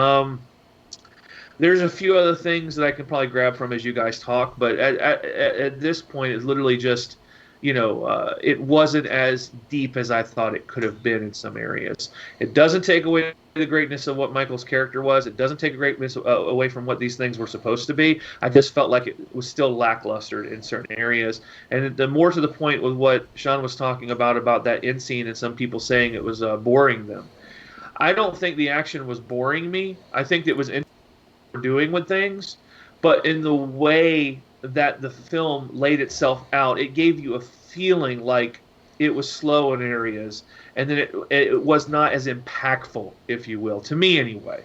There's a few other things that I can probably grab from as you guys talk, but at this point, it's literally just, it wasn't as deep as I thought it could have been in some areas. It doesn't take away the greatness of what Michael's character was. It doesn't take a greatness away from what these things were supposed to be. I just felt like it was still lackluster in certain areas. And the more to the point with what Sean was talking about that end scene and some people saying it was boring them. I don't think the action was boring me. I think it was doing with things, but in the way that the film laid itself out, it gave you a feeling like it was slow in areas, and then it was not as impactful, if you will, to me anyway.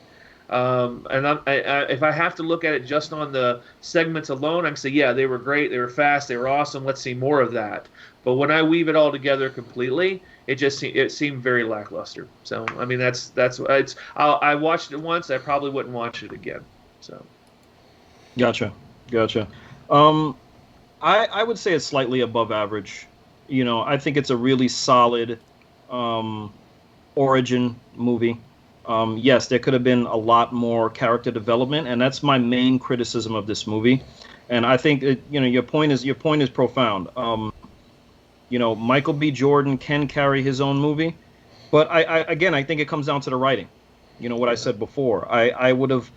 If I have to look at it just on the segments alone, I can say, yeah, they were great, they were fast, they were awesome, let's see more of that. But when I weave it all together completely, it seemed very lackluster. So I mean, I watched it once, I probably wouldn't watch it again. So, gotcha. I would say it's slightly above average. I think it's a really solid origin movie. Yes, there could have been a lot more character development, and that's my main criticism of this movie. And I think your point is profound. Michael B. Jordan can carry his own movie, But again, I think it comes down to the writing. You know what I said before. I would have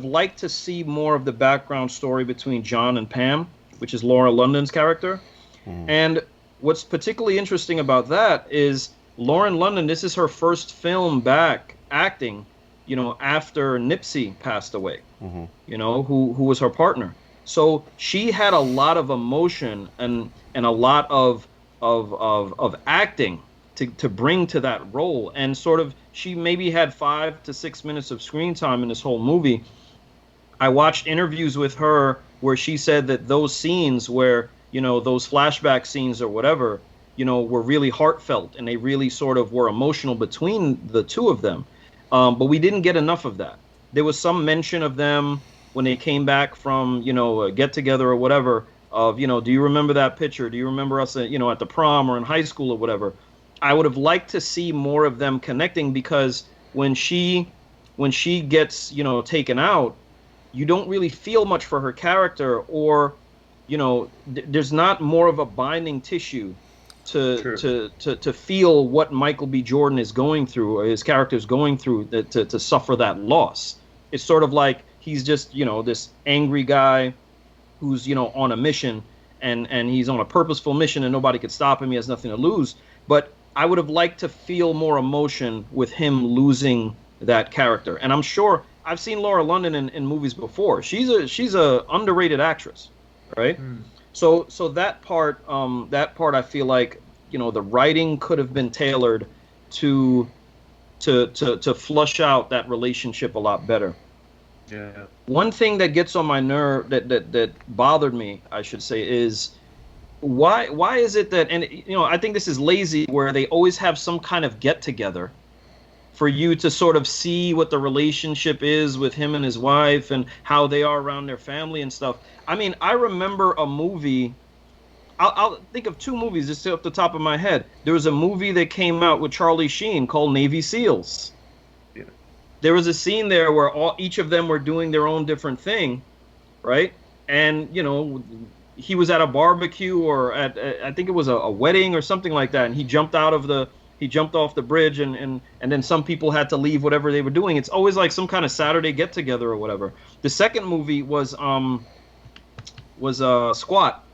liked to see more of the background story between John and Pam, which is Laura London's character. Mm. And what's particularly interesting about that is Lauren London, this is her first film back acting, you know, after Nipsey passed away, Mm-hmm. you know, who was her partner. So she had a lot of emotion and a lot of acting to bring to that role. And sort of she maybe had 5 to 6 minutes of screen time in this whole movie. I watched interviews with her where she said that those scenes where, you know, those flashback scenes or whatever, you know, were really heartfelt and they really sort of were emotional between the two of them. But we didn't get enough of that. There was some mention of them when they came back from, you know, a get together or whatever of, you know, do you remember that picture? Do you remember us, you know, at the prom or in high school or whatever? I would have liked to see more of them connecting because when she gets, you know, taken out, you don't really feel much for her character, or, you know, there's not more of a binding tissue to feel what Michael B. Jordan is going through, or his character is going through, to suffer that loss. It's sort of like he's just, you know, this angry guy who's, you know, on a mission, and he's on a purposeful mission and nobody could stop him. He has nothing to lose. But I would have liked to feel more emotion with him losing that character. And I'm sure I've seen Laura London in movies before. She's a underrated actress, right? So that part I feel like, you know, the writing could have been tailored to flush out that relationship a lot better. Yeah. One thing that gets on my nerve, that bothered me, I should say, is why is it that, and you know, I think this is lazy, where they always have some kind of get together for you to sort of see what the relationship is with him and his wife and how they are around their family and stuff. I mean, I remember a movie. I'll think of 2 movies just off the top of my head. There was a movie that came out with Charlie Sheen called Navy SEALs. Yeah. There was a scene there where each of them were doing their own different thing, right? And, you know, he was at a barbecue or at I think it was a wedding or something like that, and he jumped off the bridge, and then some people had to leave whatever they were doing. It's always like some kind of Saturday get together or whatever. The second movie was Squat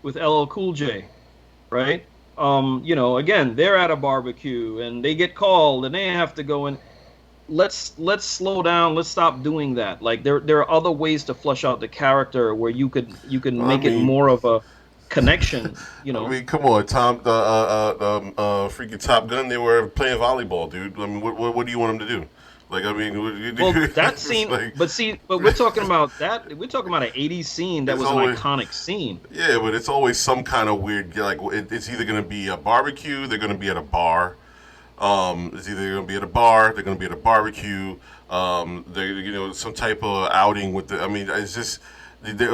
with LL Cool J, right? You know, again, they're at a barbecue and they get called and they have to go in. Let's slow down. Let's stop doing that. Like there are other ways to flush out the character where you could make it more of a connection. You know, I mean, come on, Tom, freaking Top Gun. They were playing volleyball, dude. I mean, what do you want them to do? Like, I mean, well, that scene. like, but we're talking about that. We're talking about an '80s scene that was an iconic scene. Yeah, but it's always some kind of weird. Like, it's either going to be a barbecue, they're going to be at a bar. It's either going to be at a bar, they're going to be at a barbecue. They're, you know, some type of outing with the. I mean, it's just.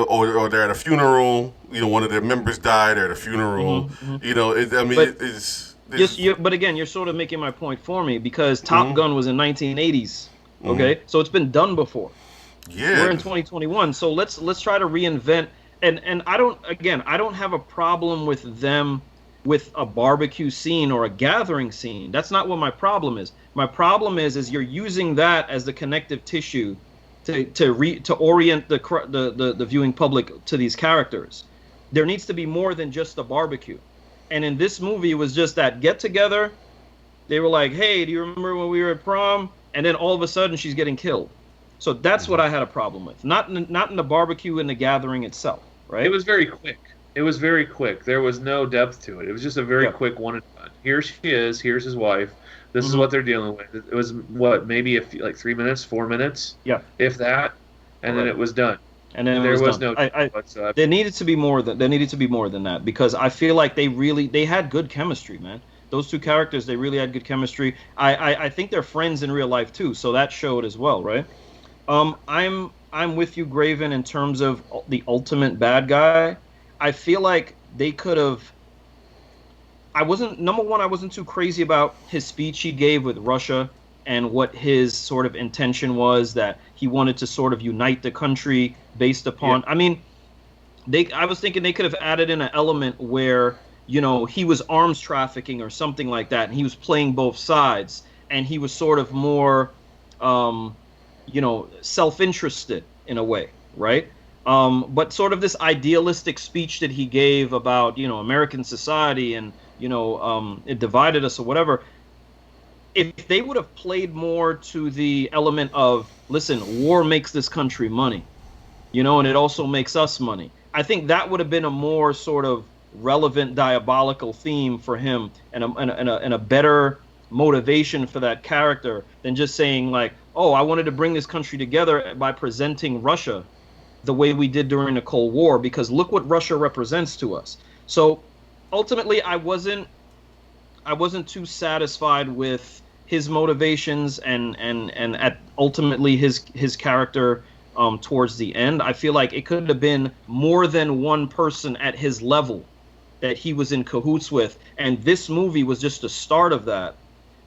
Or they're at a funeral. You know, one of their members died. They're at a funeral. Mm-hmm. You know, it's. But again, you're sort of making my point for me, because Top Gun was in 1980s. Okay, so it's been done before. Yeah, we're in 2021, so let's try to reinvent. And I don't have a problem with them with a barbecue scene or a gathering scene. That's not what my problem is. My problem is you're using that as the connective tissue to orient the viewing public to these characters. There needs to be more than just a barbecue. And in this movie, it was just that get together. They were like, "Hey, do you remember when we were at prom?" And then all of a sudden, she's getting killed. So that's what I had a problem with. Not in the barbecue and the gathering itself, right? It was very quick. There was no depth to it. It was just a very quick one and done. Here she is. Here's his wife. This is what they're dealing with. It was maybe like 3 minutes, 4 minutes, if that, and then it was done. And then there was no. There needed to be more than that, because I feel like they had good chemistry, man. Those two characters, they really had good chemistry. I think they're friends in real life too, so that showed as well, right? I'm with you, Graven, in terms of the ultimate bad guy. I feel like they could have. I wasn't too crazy about his speech he gave with Russia and what his sort of intention was, that he wanted to sort of unite the country based upon. I mean, I was thinking they could have added in an element where he was arms trafficking or something like that, and he was playing both sides, and he was sort of more, self-interested in a way, right? But sort of this idealistic speech that he gave about, American society and, it divided us or whatever. If they would have played more to the element of, listen, war makes this country money, and it also makes us money, I think that would have been a more sort of relevant diabolical theme for him, and a better motivation for that character than just saying like, oh, I wanted to bring this country together by presenting Russia the way we did during the Cold War, because look what Russia represents to us. So ultimately, I wasn't too satisfied with his motivations and at ultimately his character towards the end. I feel like it could have been more than one person at his level that he was in cahoots with, and this movie was just the start of that,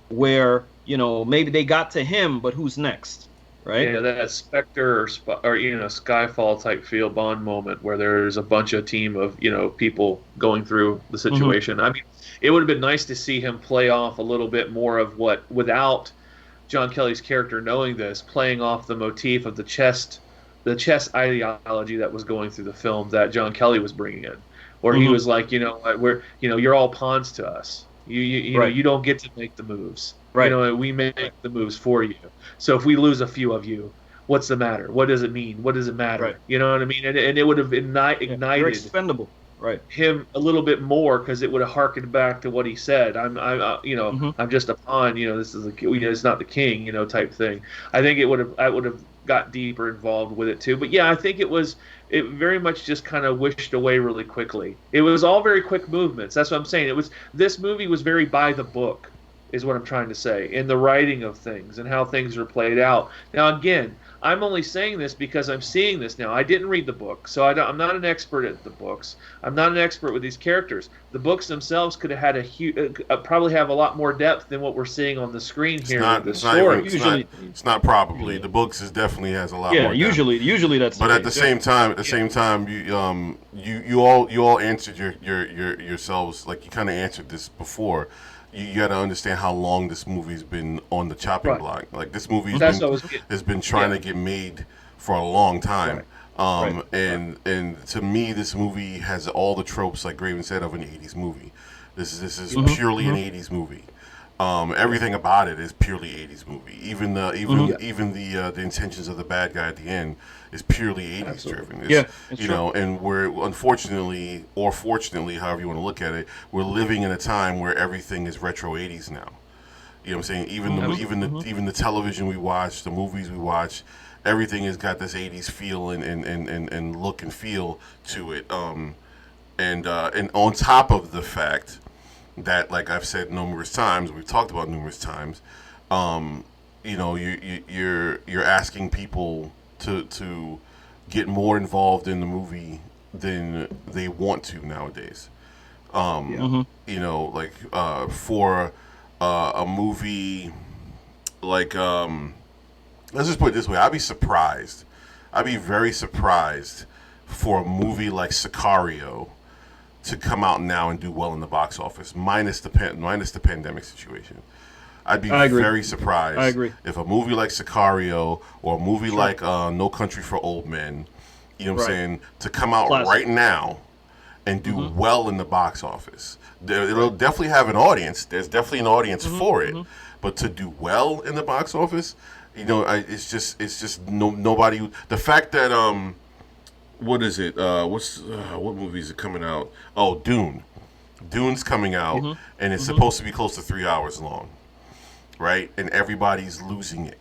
where maybe they got to him, but who's next? Right? Yeah, that Spectre or Skyfall type feel Bond moment where there's a bunch of team of people going through the situation. Mm-hmm. I mean, it would have been nice to see him play off a little bit more of what, without John Kelly's character knowing this, playing off the motif of the chess ideology that was going through the film that John Kelly was bringing in, where he was like, you're all pawns to us. You don't get to make the moves. Right. We make the moves for you. So if we lose a few of you, what's the matter? What does it mean? What does it matter? Right. You know what I mean? And it would have ignited you're expendable. Right. Him a little bit more, because it would have harkened back to what he said. I'm just a pawn. This is it's not the king. Type thing. I think I would have got deeper involved with it too. But yeah, I think it very much just kind of wished away really quickly. It was all very quick movements. That's what I'm saying. This movie was very by the book, is what I'm trying to say, in the writing of things and how things are played out. Now, again, I'm only saying this because I'm seeing this now. I didn't read the book, so I'm not an expert at the books. I'm not an expert with these characters. The books themselves could have had probably have a lot more depth than what we're seeing on the screen here. It's not probably. The books definitely has a lot more depth. Usually that's. But at the same time, you all answered yourselves, like you kind of answered this before. You got to understand how long this movie's been on the chopping block. Like, this movie has been trying to get made for a long time. And to me, this movie has all the tropes, like Graven said, of an 80s movie. This is purely an 80s movie. Everything about it is purely 80s movie. Even the intentions of the bad guy at the end is purely 80s driven. And we're unfortunately, or fortunately, however you want to look at it, we're living in a time where everything is retro 80s now. You know what I'm saying? Even the television we watch, the movies we watch, everything has got this 80s feel and look and feel to it. And on top of the fact that, like I've said numerous times, we've talked about numerous times, you're asking people to get more involved in the movie than they want to nowadays. For a movie like, let's just put it this way, I'd be very surprised for a movie like Sicario to come out now and do well in the box office, minus the pandemic situation. I'd be very surprised if a movie like Sicario or a movie like No Country for Old Men, you know what I'm saying, to come out right now and do well in the box office. It'll definitely have an audience. There's definitely an audience for it, but to do well in the box office, it's just nobody. The fact that what is it? What movie is it coming out? Oh, Dune. Dune's coming out, and it's supposed to be close to 3 hours long, right? And everybody's losing it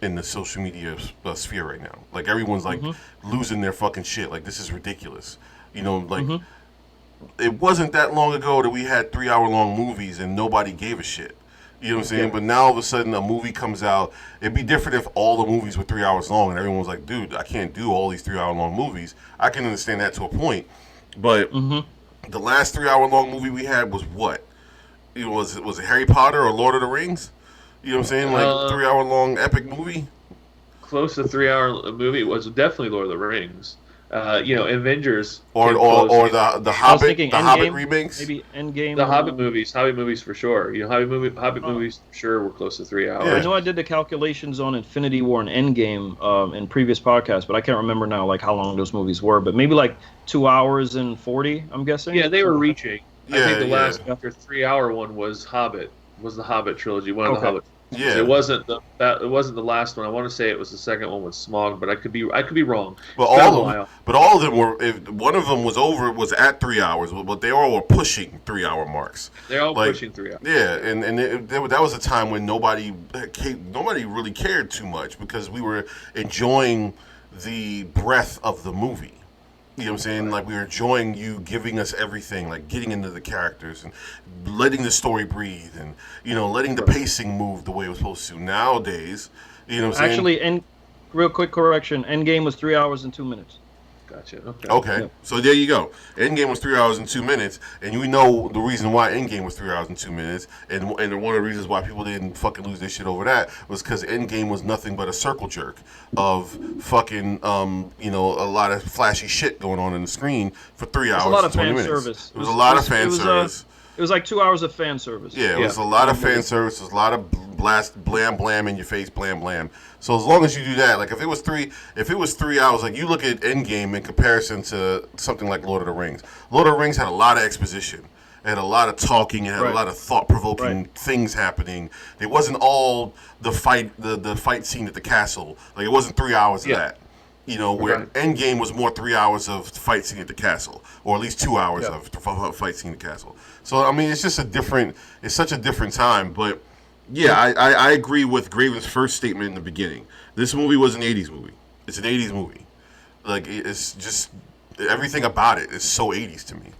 in the social media sphere right now. Like, everyone's like losing their fucking shit. Like, this is ridiculous. It wasn't that long ago that we had 3 hour long movies and nobody gave a shit. You know what I'm saying? Yeah. But now all of a sudden a movie comes out. It'd be different if all the movies were 3 hours long and everyone was like, dude, I can't do all these 3 hour long movies. I can understand that to a point. But the last 3 hour long movie we had was what? Was it Harry Potter or Lord of the Rings? You know what I'm saying? Like 3 hour long epic movie? Close to 3 hour movie was definitely Lord of the Rings. Avengers or came or, close. or the I was Hobbit, thinking the Hobbit Endgame, remakes. maybe Endgame. The Hobbit movies for sure. Hobbit Uh, movies for sure were close to 3 hours. I Yeah. know I did the calculations on Infinity War and Endgame in previous podcasts, but I can't remember now like how long those movies were. But maybe like 2 hours and 40. I'm guessing. Yeah, they were reaching. I Yeah, think the yeah, last after 3 hour one was Hobbit. Was the Hobbit trilogy one of the Okay. Hobbit? Trilogies. yeah. It wasn't the last one. I want to say it was the second one with Smog, but I could be wrong. But It's been a all of them, while. but all of them were. If one of them was at 3 hours, but they all were pushing 3 hour marks. They're all Like, pushing 3 hours. Yeah, that was a time when nobody really cared too much because we were enjoying the breadth of the movie. You know what I'm saying? Like we were enjoying you giving us everything, like getting into the characters and letting the story breathe, and letting the pacing move the way it was supposed to. Nowadays, you know what I'm saying? Actually, real quick correction: Endgame was 3 hours and 2 minutes. Gotcha. Okay. Okay, Yep. so there you go. Endgame was 3 hours and 2 minutes, and we know the reason why Endgame was 3 hours and 2 minutes, and one of the reasons why people didn't fucking lose their shit over that was because Endgame was nothing but a circle jerk of fucking a lot of flashy shit going on in the screen for 3 hours. It's a lot and of 20 fan minutes. service. It was a lot of fan it was, service. It was like 2 hours of fan service. Yeah, it was a lot of fan service. It was a lot of blam in your face, blam. So as long as you do that, like if it was 3 hours, like you look at Endgame in comparison to something like Lord of the Rings. Lord of the Rings had a lot of exposition. It had a lot of talking. It had a lot of thought-provoking things happening. It wasn't all the fight scene at the castle. Like it wasn't 3 hours of that. Where Endgame was more 3 hours of fight scene at the castle, or at least 2 hours of fight scene at the castle. So I mean, it's such a different time. But yeah, I agree with Graven's first statement in the beginning. This movie was an '80s movie. It's an '80s movie. Like it's just everything about it is so '80s to me.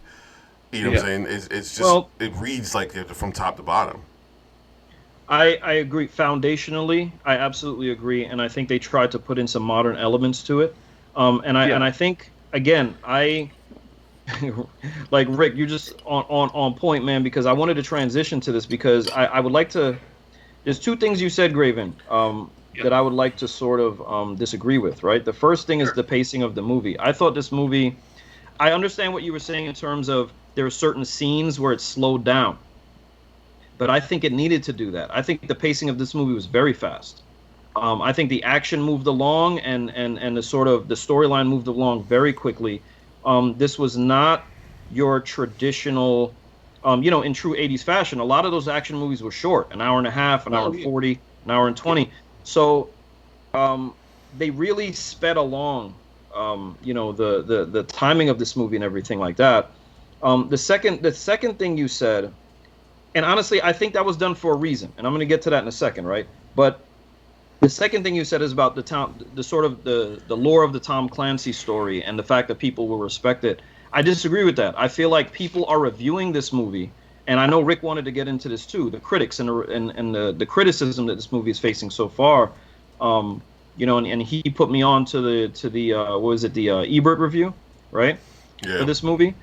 You know what I'm saying? It's just it reads like it from top to bottom. I agree. Foundationally, I absolutely agree, and I think they tried to put in some modern elements to it. And I think again, like Rick, you're just on point, man. Because I wanted to transition to this because I would like to. There's two things you said, Graven, that I would like to sort of disagree with. Right. The first thing is the pacing of the movie. I thought this movie. I understand what you were saying in terms of there are certain scenes where it's slowed down. But I think it needed to do that. I think the pacing of this movie was very fast. I think the action moved along and the sort of the storyline moved along very quickly. This was not your traditional, in true 80s fashion. A lot of those action movies were short, an hour and a half, an hour and 40, an hour and 20. So they really sped along, the timing of this movie and everything like that. The second thing you said, and honestly, I think that was done for a reason, and I'm going to get to that in a second, right? But the second thing you said is about the lore of the Tom Clancy story and the fact that people will respect it. I disagree with that. I feel like people are reviewing this movie, and I know Rick wanted to get into this too. The critics and the criticism that this movie is facing so far, and he put me on to the what was it, the Ebert review, right? Yeah. For this movie.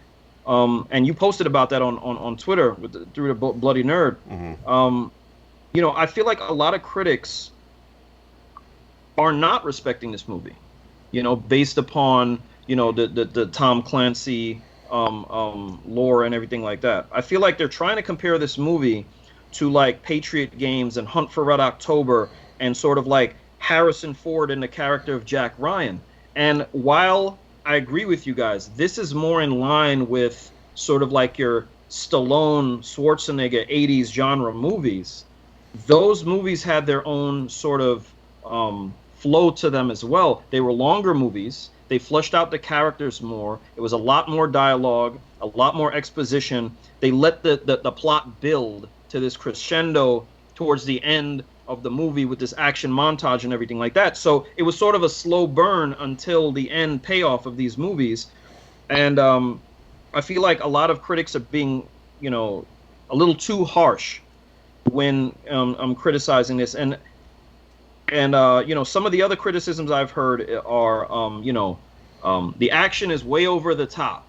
And you posted about that on Twitter through the Bloody Nerd. Mm-hmm. I feel like a lot of critics are not respecting this movie, based upon, the Tom Clancy lore and everything like that. I feel like they're trying to compare this movie to like Patriot Games and Hunt for Red October and sort of like Harrison Ford and the character of Jack Ryan. And while I agree with you guys, this is more in line with sort of like your Stallone, Schwarzenegger 80s genre movies. Those movies had their own sort of flow to them as well. They were longer movies. They fleshed out the characters more. It was a lot more dialogue, a lot more exposition. They let the plot build to this crescendo towards the end of the movie with this action montage and everything like that. So it was sort of a slow burn until the end payoff of these movies. And I feel like a lot of critics are being, a little too harsh when I'm criticizing this. And some of the other criticisms I've heard are, the action is way over the top.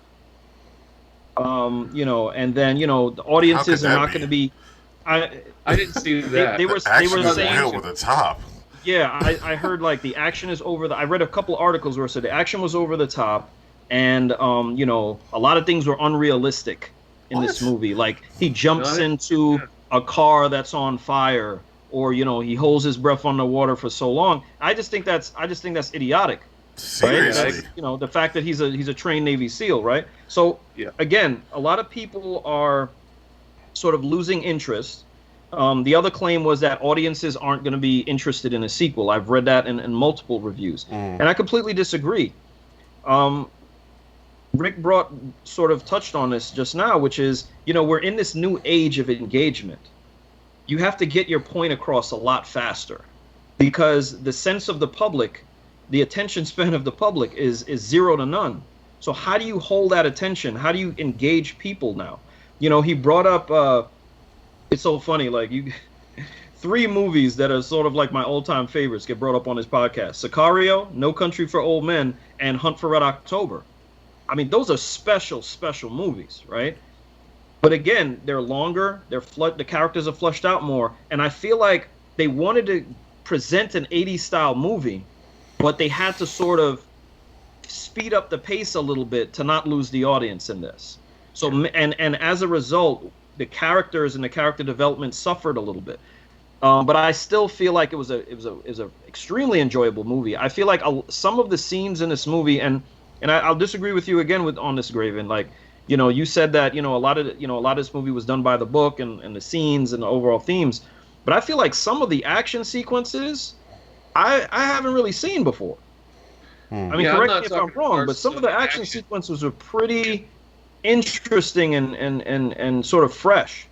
And then, the audiences are not going to be. I didn't see that. They were Action is way saying over the top. Yeah, I heard like the action is over the. I read a couple articles where it said the action was over the top, and a lot of things were unrealistic in this What? movie. Like he jumps Got it? into Yeah. a car that's on fire, or he holds his breath underwater for so long. I just think that's idiotic, right? Seriously. That's the fact that he's a trained Navy SEAL, right? So Yeah. again, a lot of people are sort of losing interest. The other claim was that audiences aren't going to be interested in a sequel. I've read that in multiple reviews, and I completely disagree. Um, Rick sort of touched on this just now, which is, we're in this new age of engagement. You have to get your point across a lot faster because the sense of the public, the attention span of the public is zero to none. So how do you hold that attention? How do you engage people now? He brought up, it's so funny, like three movies that are sort of like my all-time favorites get brought up on this podcast: Sicario, No Country for Old Men, and Hunt for Red October. I mean, those are special, special movies, right? But again, they're longer. The characters are fleshed out more, and I feel like they wanted to present an '80s style movie, but they had to sort of speed up the pace a little bit to not lose the audience in this. So, and as a result, the characters and the character development suffered a little bit. But I still feel like it was a extremely enjoyable movie. I feel like some of the scenes in this movie, and I'll disagree with you again on this, Graven. Like, you said that a lot of this movie was done by the book and the scenes and the overall themes. But I feel like some of the action sequences I haven't really seen before. I mean, correct me if I'm wrong, but some of the action sequences were pretty interesting and sort of fresh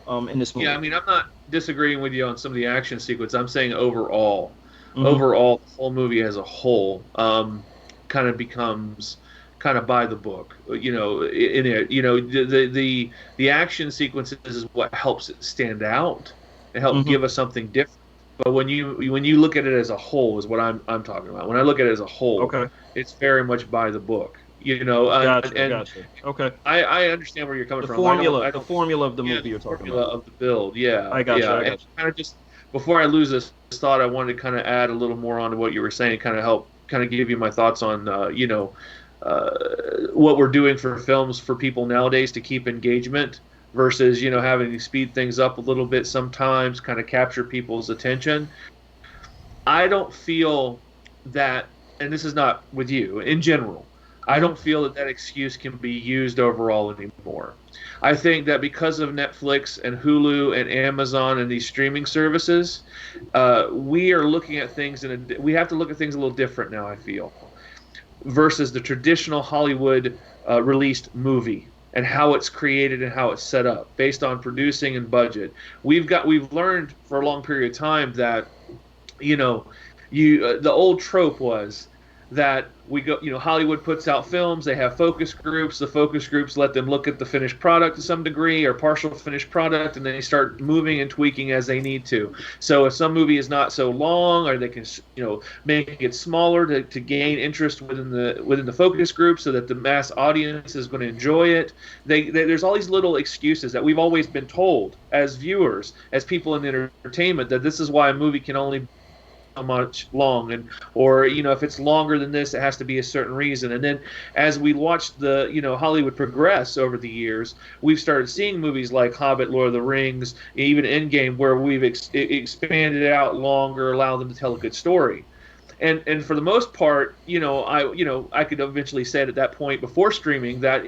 in this movie. Yeah, I mean, I'm not disagreeing with you on some of the action sequence. I'm saying overall, the whole movie as a whole kind of becomes kind of by the book. In it, the action sequences is what helps it stand out. It helps give us something different. But when you look at it as a whole, is what I'm talking about. When I look at it as a whole, it's very much by the book. Gotcha. Okay. I understand where you're coming from. The formula of the movie you're talking about. Formula of the build, yeah. I got you. And kind of just before I lose this thought, I wanted to kind of add a little more onto what you were saying, kind of give you my thoughts on what we're doing for films for people nowadays to keep engagement versus having to speed things up a little bit sometimes, kind of capture people's attention. I don't feel that, and this is not with you, in general, I don't feel that excuse can be used overall anymore. I think that because of Netflix and Hulu and Amazon and these streaming services, we are looking at things we have to look at things a little different now, I feel, versus the traditional Hollywood released movie and how it's created and how it's set up based on producing and budget. We've learned for a long period of time that the old trope was that Hollywood puts out films, they have focus groups, the focus groups let them look at the finished product to some degree or partial finished product, and then they start moving and tweaking as they need to. So if some movie is not so long, or they can make it smaller to gain interest within the focus group so that the mass audience is going to enjoy it. There's all these little excuses that we've always been told as viewers, as people in entertainment, that this is why a movie can only much long, or if it's longer than this, it has to be a certain reason. And then as we watched the Hollywood progress over the years, we've started seeing movies like Hobbit, Lord of the Rings, even Endgame, where we've expanded it out longer, allow them to tell a good story. And for the most part, I could eventually say at that point before streaming that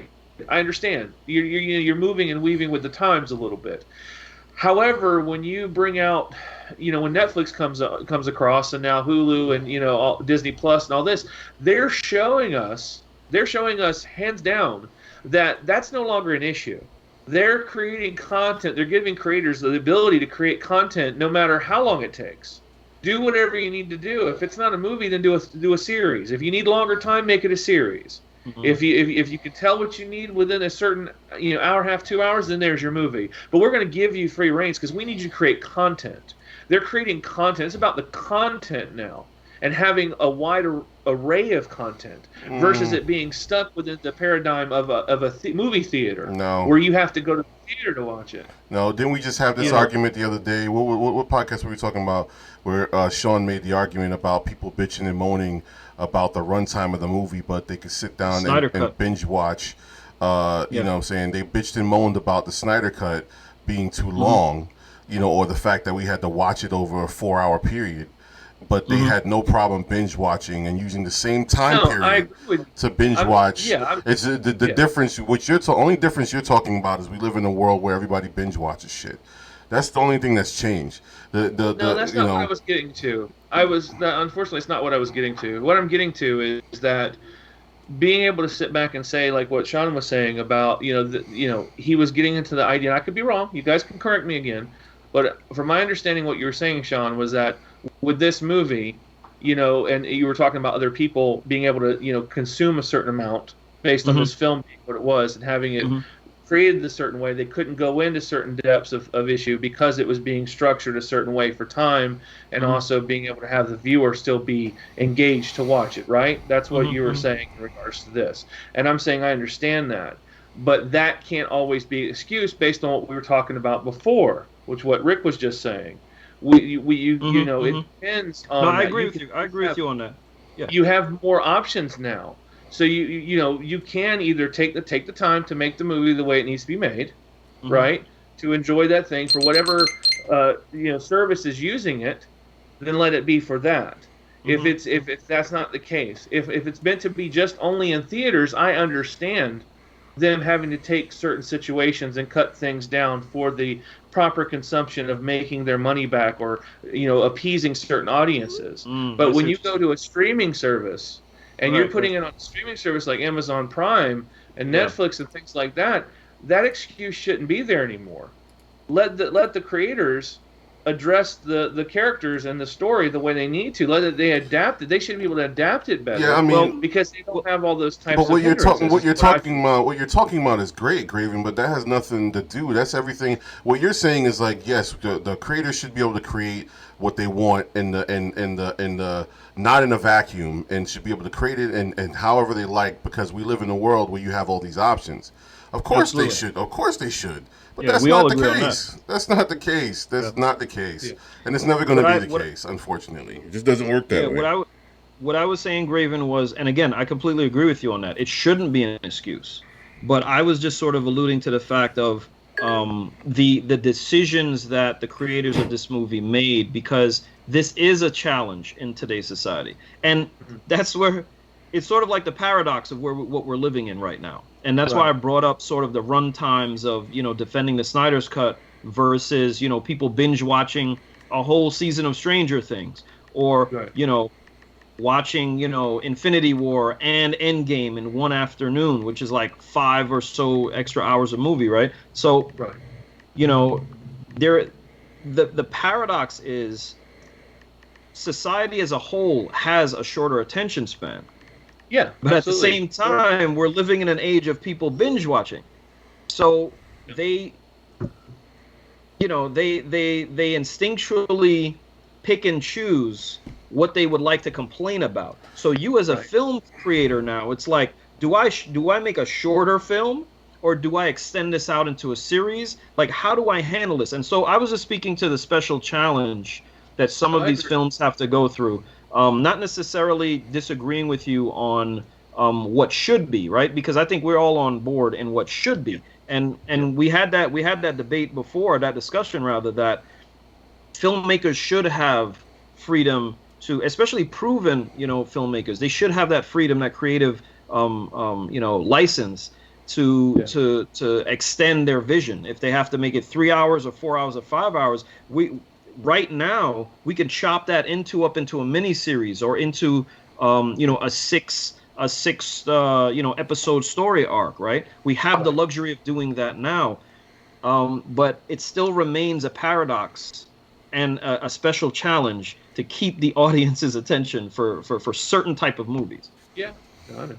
I understand you're moving and weaving with the times a little bit. However, when you bring out, when Netflix comes across, and now Hulu and Disney Plus and all this, they're showing us hands down that that's no longer an issue. They're creating content. They're giving creators the ability to create content no matter how long it takes. Do whatever you need to do. If it's not a movie, then do a series. If you need longer time, make it a series. Mm-hmm. If you can tell what you need within a certain hour and a half, 2 hours, then there's your movie. But we're going to give you free reins because we need you to create content. They're creating content. It's about the content now and having a wider array of content versus it being stuck within the paradigm of a movie theater where you have to go to the theater to watch it. No, didn't we just have this argument the other day? What podcast were we talking about where Sean made the argument about people bitching and moaning about the runtime of the movie, but they could sit down and binge watch. You know what I'm saying? They bitched and moaned about the Snyder Cut being too long, you know, or the fact that we had to watch it over a 4-hour period. But they had no problem binge watching and using the same time period to binge watch. It's the difference. Only difference you're talking about is we live in a world where everybody binge watches shit. That's the only thing that's changed. No, that's not what I was getting to. Unfortunately, it's not what I was getting to. What I'm getting to is that being able to sit back and say, like what Sean was saying about, he was getting into the idea. And I could be wrong. You guys can correct me again. But from my understanding, what you were saying, Sean, was that with this movie, and you were talking about other people being able to, consume a certain amount based on this film being what it was and having it created a certain way. They couldn't go into certain depths of issue because it was being structured a certain way for time and also being able to have the viewer still be engaged to watch it, right? That's what you were saying in regards to this. And I'm saying I understand that. But that can't always be an excuse based on what we were talking about before, which what Rick was just saying. It depends on. No, I agree with you. I agree with you on that. Yeah. You have more options now, so you can either take the time to make the movie the way it needs to be made, right? To enjoy that thing for whatever service is using it, then let it be for that. If that's not the case, if it's meant to be just only in theaters, I understand them having to take certain situations and cut things down for the proper consumption of making their money back or appeasing certain audiences. But when you go to a streaming service and you're putting it on a streaming service like Amazon Prime and Netflix and things like that, that excuse shouldn't be there anymore. Let the creators address the characters and the story the way they need to. They adapt it. They should be able to adapt it better. Yeah, I mean, because they don't have all those types of what you're talking about is great, Graven, but that has nothing to do. That's everything. What you're saying is like, yes, the creators should be able to create what they want in the not in a vacuum, and should be able to create it and however they like, because we live in a world where you have all these options. Of course they should. Of course they should. But that's not the case. That's not the case. That's not the case. Yeah. And it's never going to be the case, unfortunately. It just doesn't work that way. What I was saying, Graven, was, and again, I completely agree with you on that. It shouldn't be an excuse. But I was just sort of alluding to the fact of the decisions that the creators of this movie made, because this is a challenge in today's society. And that's where it's sort of like the paradox of what we're living in right now. And that's why I brought up sort of the run times of, defending the Snyder's Cut versus, people binge watching a whole season of Stranger Things, or, watching, Infinity War and Endgame in one afternoon, which is like 5 or so extra hours of movie, right? So, the paradox is society as a whole has a shorter attention span. Yeah, but at the same time, we're living in an age of people binge watching. So they instinctually pick and choose what they would like to complain about. So you as a film creator now, it's like, do I make a shorter film, or do I extend this out into a series? Like, how do I handle this? And so I was just speaking to the special challenge that some of these films have to go through. Not necessarily disagreeing with you on what should be, right? Because I think we're all on board in what should be. And we had that debate before, that discussion rather, that filmmakers should have freedom to, especially proven, filmmakers, they should have that freedom, that creative license to extend their vision. If they have to make it 3 hours or 4 hours or 5 hours, right now we can chop that up into a mini series or into a six episode story arc, right? We have the luxury of doing that now, but it still remains a paradox and a special challenge to keep the audience's attention for certain type of movies. Yeah, got it.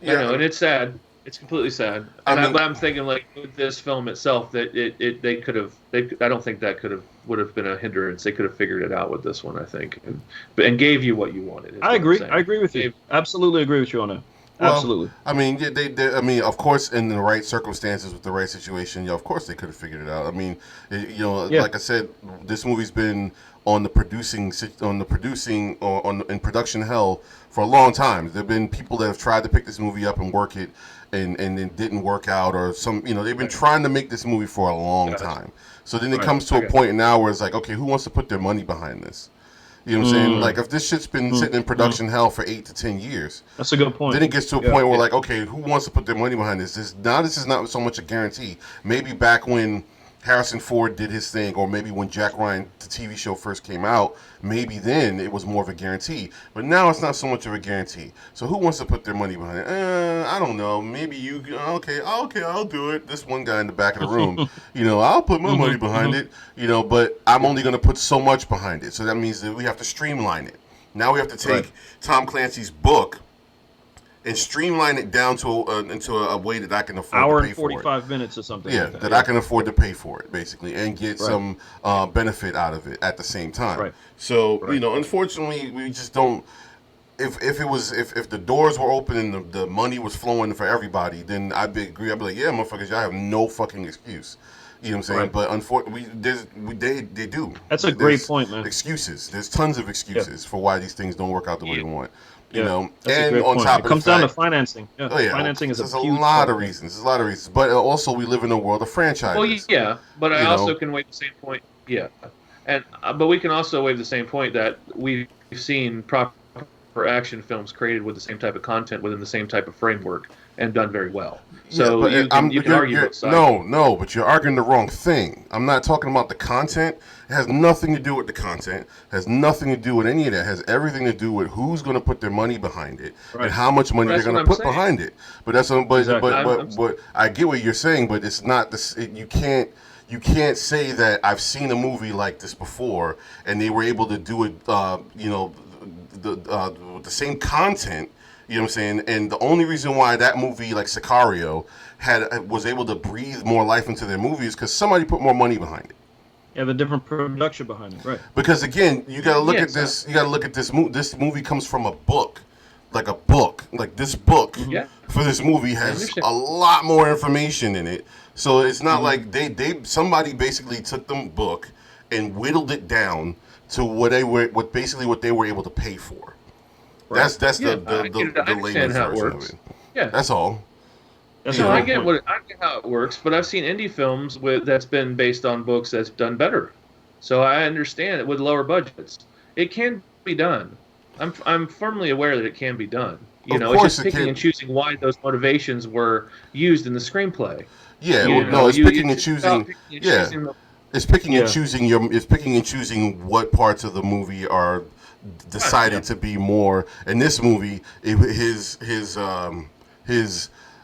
I know, and it's sad. It's completely sad. But I'm thinking, like, with this film itself, that they could have. I don't think that would have been a hindrance. They could have figured it out with this one, I think, and gave you what you wanted. I agree. I agree with you. Absolutely agree with you on that. Well, Absolutely. I mean, yeah, I mean, of course, in the right circumstances with the right situation, yeah, of course they could have figured it out. I mean, Yeah. like I said, this movie's been on the producing, on in production hell for a long time. There've been people that have tried to pick this movie up and work it, and it didn't work out, or they've been trying to make this movie for a long Gotcha. time. So then it Right. comes to I a got point now where it's like, okay, who wants to put their money behind this? You know what I'm saying? Mm, Like, if this shit's been mm, sitting in mm. production hell for 8 to 10 years, That's a good point. then it gets to a Yeah. point where, Yeah. like, okay, who wants to put their money behind this? This is not so much a guarantee. Maybe back when Harrison Ford did his thing, or maybe when Jack Ryan, the TV show, first came out, maybe then it was more of a guarantee. But now it's not so much of a guarantee. So who wants to put their money behind it? I don't know. Maybe you. Okay, I'll do it. This one guy in the back of the room, I'll put my money behind it. But I'm only going to put so much behind it. So that means that we have to streamline it. Now we have to take Right. Tom Clancy's book and streamline it down to into a way that I can afford Hour to pay and for it. 45 minutes or something Yeah, like that. that I can afford to pay for it, basically, and get Right. some benefit out of it at the same time. Right. So, Right. unfortunately, we just don't. If the doors were open and the money was flowing for everybody, then I'd be like, yeah, motherfuckers, y'all have no fucking excuse. You know what I'm saying? Right. But unfortunately, they do. That's a great point, man. Excuses. There's tons of excuses for why these things don't work out the way they want. Yeah. That's a And great on point. top It of comes the down to fact, financing. Yeah. oh yeah, Financing is there's a a huge lot part of of it. reasons. There's a lot of reasons. But also, we live in a world of franchises. Well, yeah, but I You also know? can waive the same point. Yeah, and but we can also waive the same point that we've seen proper action films created with the same type of content within the same type of framework and done very well. So but you can argue both sides. no, but you're arguing the wrong thing. I'm not talking about the content. It has nothing to do with the content. It has nothing to do with any of that. It has everything to do with who's going to put their money behind it Right. and how much money Well, they're that's going to what put I'm saying. behind it. But that's but Exactly. but I get what you're saying, but it's not this. You can't say that I've seen a movie like this before and they were able to do it. With the same content. You know what I'm saying? And the only reason why that movie, like Sicario, was able to breathe more life into their movies because somebody put more money behind it. You have a different production behind it. Right. Because again, you got to look Yeah, at this. You got to look at this movie. This movie comes from a book, like a book. Like this book Yeah. for this movie has understand. a lot more information in it. So it's not like somebody basically took the book and whittled it down to what they were able to pay for. Right. That's Yeah, the I get it. I layman's understand how it version of works. it. Yeah. That's all. That's No, a I great get point. I get how it works, but I've seen indie films that's been based on books that's done better. So I understand it with lower budgets. It can be done. I'm firmly aware that it can be done. Of It's course just it picking can. and choosing why those motivations were used in the screenplay. Yeah, You well, know, it's you- picking and it's about choosing. picking and Yeah, choosing the- it's picking and Yeah. choosing It's picking and choosing what parts of the movie are decided to be more. In this movie, his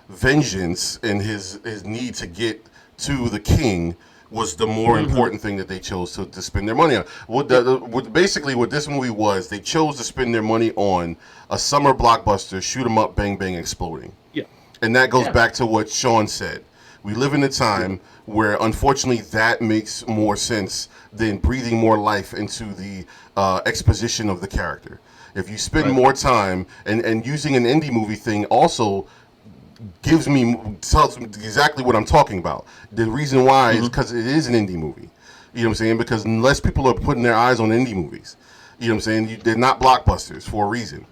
vengeance and his need to get to the king was the more important thing that they chose to spend their money on. Basically what this movie was, they chose to spend their money on a summer blockbuster, shoot 'em up, bang bang, exploding. Yeah. And that goes Yeah. back to what Sean said. We live in a time where, unfortunately, that makes more sense than breathing more life into the exposition of the character. If you spend Right. more time, and using an indie movie thing also tells me exactly what I'm talking about. The reason why is because it is an indie movie. You know what I'm saying? Because less people are putting their eyes on indie movies. You know what I'm saying? They're not blockbusters for a reason.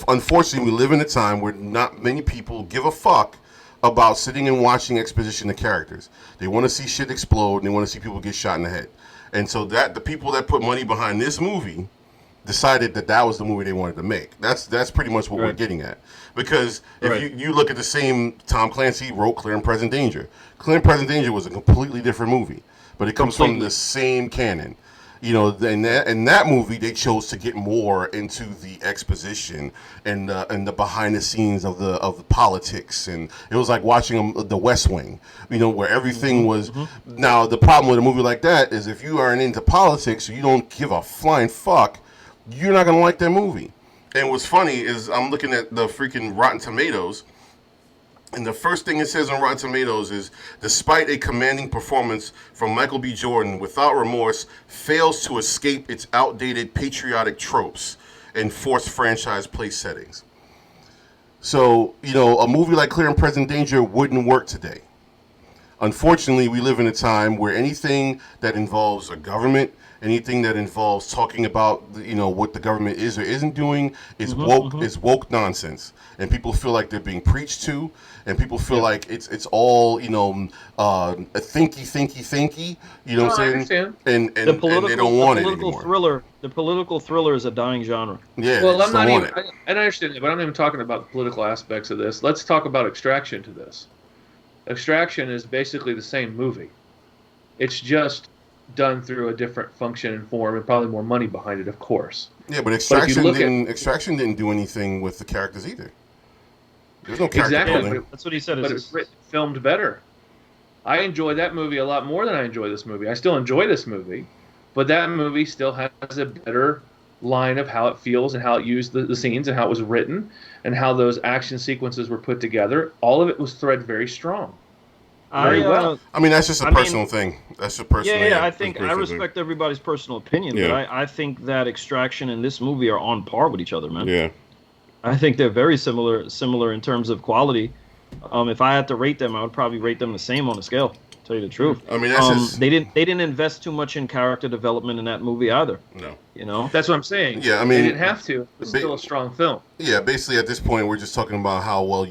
Unfortunately, we live in a time where not many people give a fuck about sitting and watching exposition of characters. They want to see shit explode and they want to see people get shot in the head. And so that the people that put money behind this movie decided that was the movie they wanted to make. That's pretty much what we're Right. getting at. Because if Right. you look at the same, Tom Clancy wrote Clear and Present Danger. Clear and Present Danger was a completely different movie, but it comes from Completely. the same canon. In that movie, they chose to get more into the exposition and the behind the scenes of the politics, and it was like watching the West Wing, where everything was. Now the problem with a movie like that is if you aren't into politics, or you don't give a flying fuck, you're not gonna like that movie. And what's funny is I'm looking at the freaking Rotten Tomatoes. And the first thing it says on Rotten Tomatoes is, despite a commanding performance from Michael B. Jordan, Without Remorse fails to escape its outdated patriotic tropes and forced franchise place settings. So, a movie like Clear and Present Danger wouldn't work today. Unfortunately, we live in a time where anything that involves a government, anything that involves talking about, what the government is or isn't doing is woke nonsense, and people feel like they're being preached to, and people feel like it's all a thinky. You know what I'm saying? And they don't want it anymore. The political thriller is a dying genre. Yeah. Well, I'm not even, and I understand that, but I'm not even talking about the political aspects of this. Let's talk about Extraction to this. Extraction is basically the same movie. It's just done through a different function and form, and probably more money behind it, of course. Yeah, but Extraction didn't do anything with the characters either. There's no character building. That's what he said. But it's filmed better. I enjoy that movie a lot more than I enjoy this movie. I still enjoy this movie, but that movie still has a better line of how it feels and how it used the scenes and how it was written and how those action sequences were put together. All of it was thread very strong. Very well. I mean, that's just a personal thing. That's a personal thing. Yeah, I respect everybody's personal opinion, but I think that Extraction and this movie are on par with each other, man. Yeah. I think they're very similar in terms of quality. If I had to rate them, I would probably rate them the same on the scale. To tell you the truth. I mean, that's they didn't invest too much in character development in that movie either. No. That's what I'm saying. Yeah, I mean, they didn't have to. It's still a strong film. Yeah, basically at this point we're just talking about how well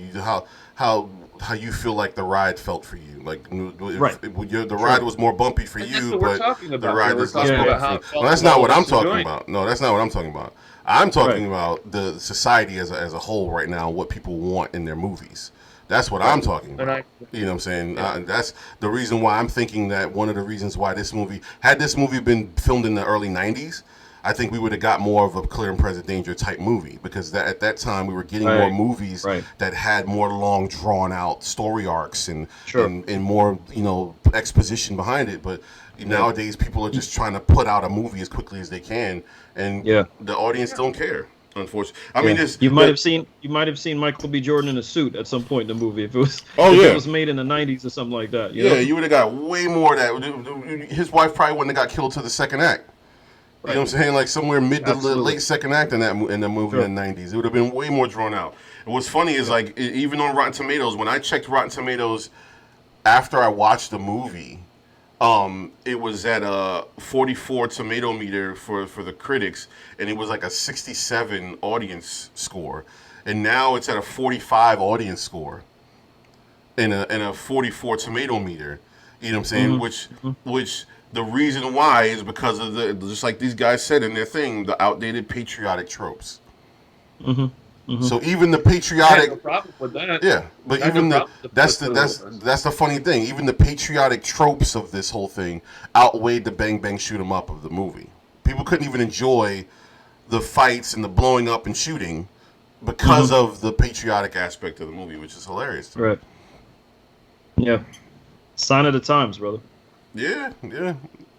how you feel like the ride felt for you. Like, the ride was more bumpy for you, but the ride was less bumpy for you. Well, that's not what I'm talking about. No, that's not what I'm talking about. I'm talking about the society as a whole right now, what people want in their movies. That's what I'm talking about. You know what I'm saying? Yeah. That's the reason why I'm thinking that one of the reasons why had this movie been filmed in the early 90s, I think we would have got more of a Clear and Present Danger type movie, because at that time we were getting more movies that had more long drawn out story arcs and more exposition behind it. But nowadays people are just trying to put out a movie as quickly as they can, and the audience don't care. Unfortunately, I mean, you might have seen Michael B. Jordan in a suit at some point in the movie if it was made in the 90s or something like that. You know? You would have got way more of that. His wife probably wouldn't have got killed to the second act. You know what I'm saying? Like somewhere mid to late second act in the movie in the 90s. It would have been way more drawn out. And what's funny is like even on Rotten Tomatoes, when I checked Rotten Tomatoes after I watched the movie, it was at a 44 tomato meter for the critics, and it was like a 67 audience score. And now it's at a 45 audience score and a 44 tomato meter. You know what I'm saying? Which the reason why is because of just like these guys said in their thing, the outdated patriotic tropes. So even the patriotic, I have no problem with that. Yeah, but even that's the funny thing. Even the patriotic tropes of this whole thing outweighed the bang bang shoot 'em up of the movie. People couldn't even enjoy the fights and the blowing up and shooting because of the patriotic aspect of the movie, which is hilarious to me. Right. Yeah. Sign of the times, brother. Yeah.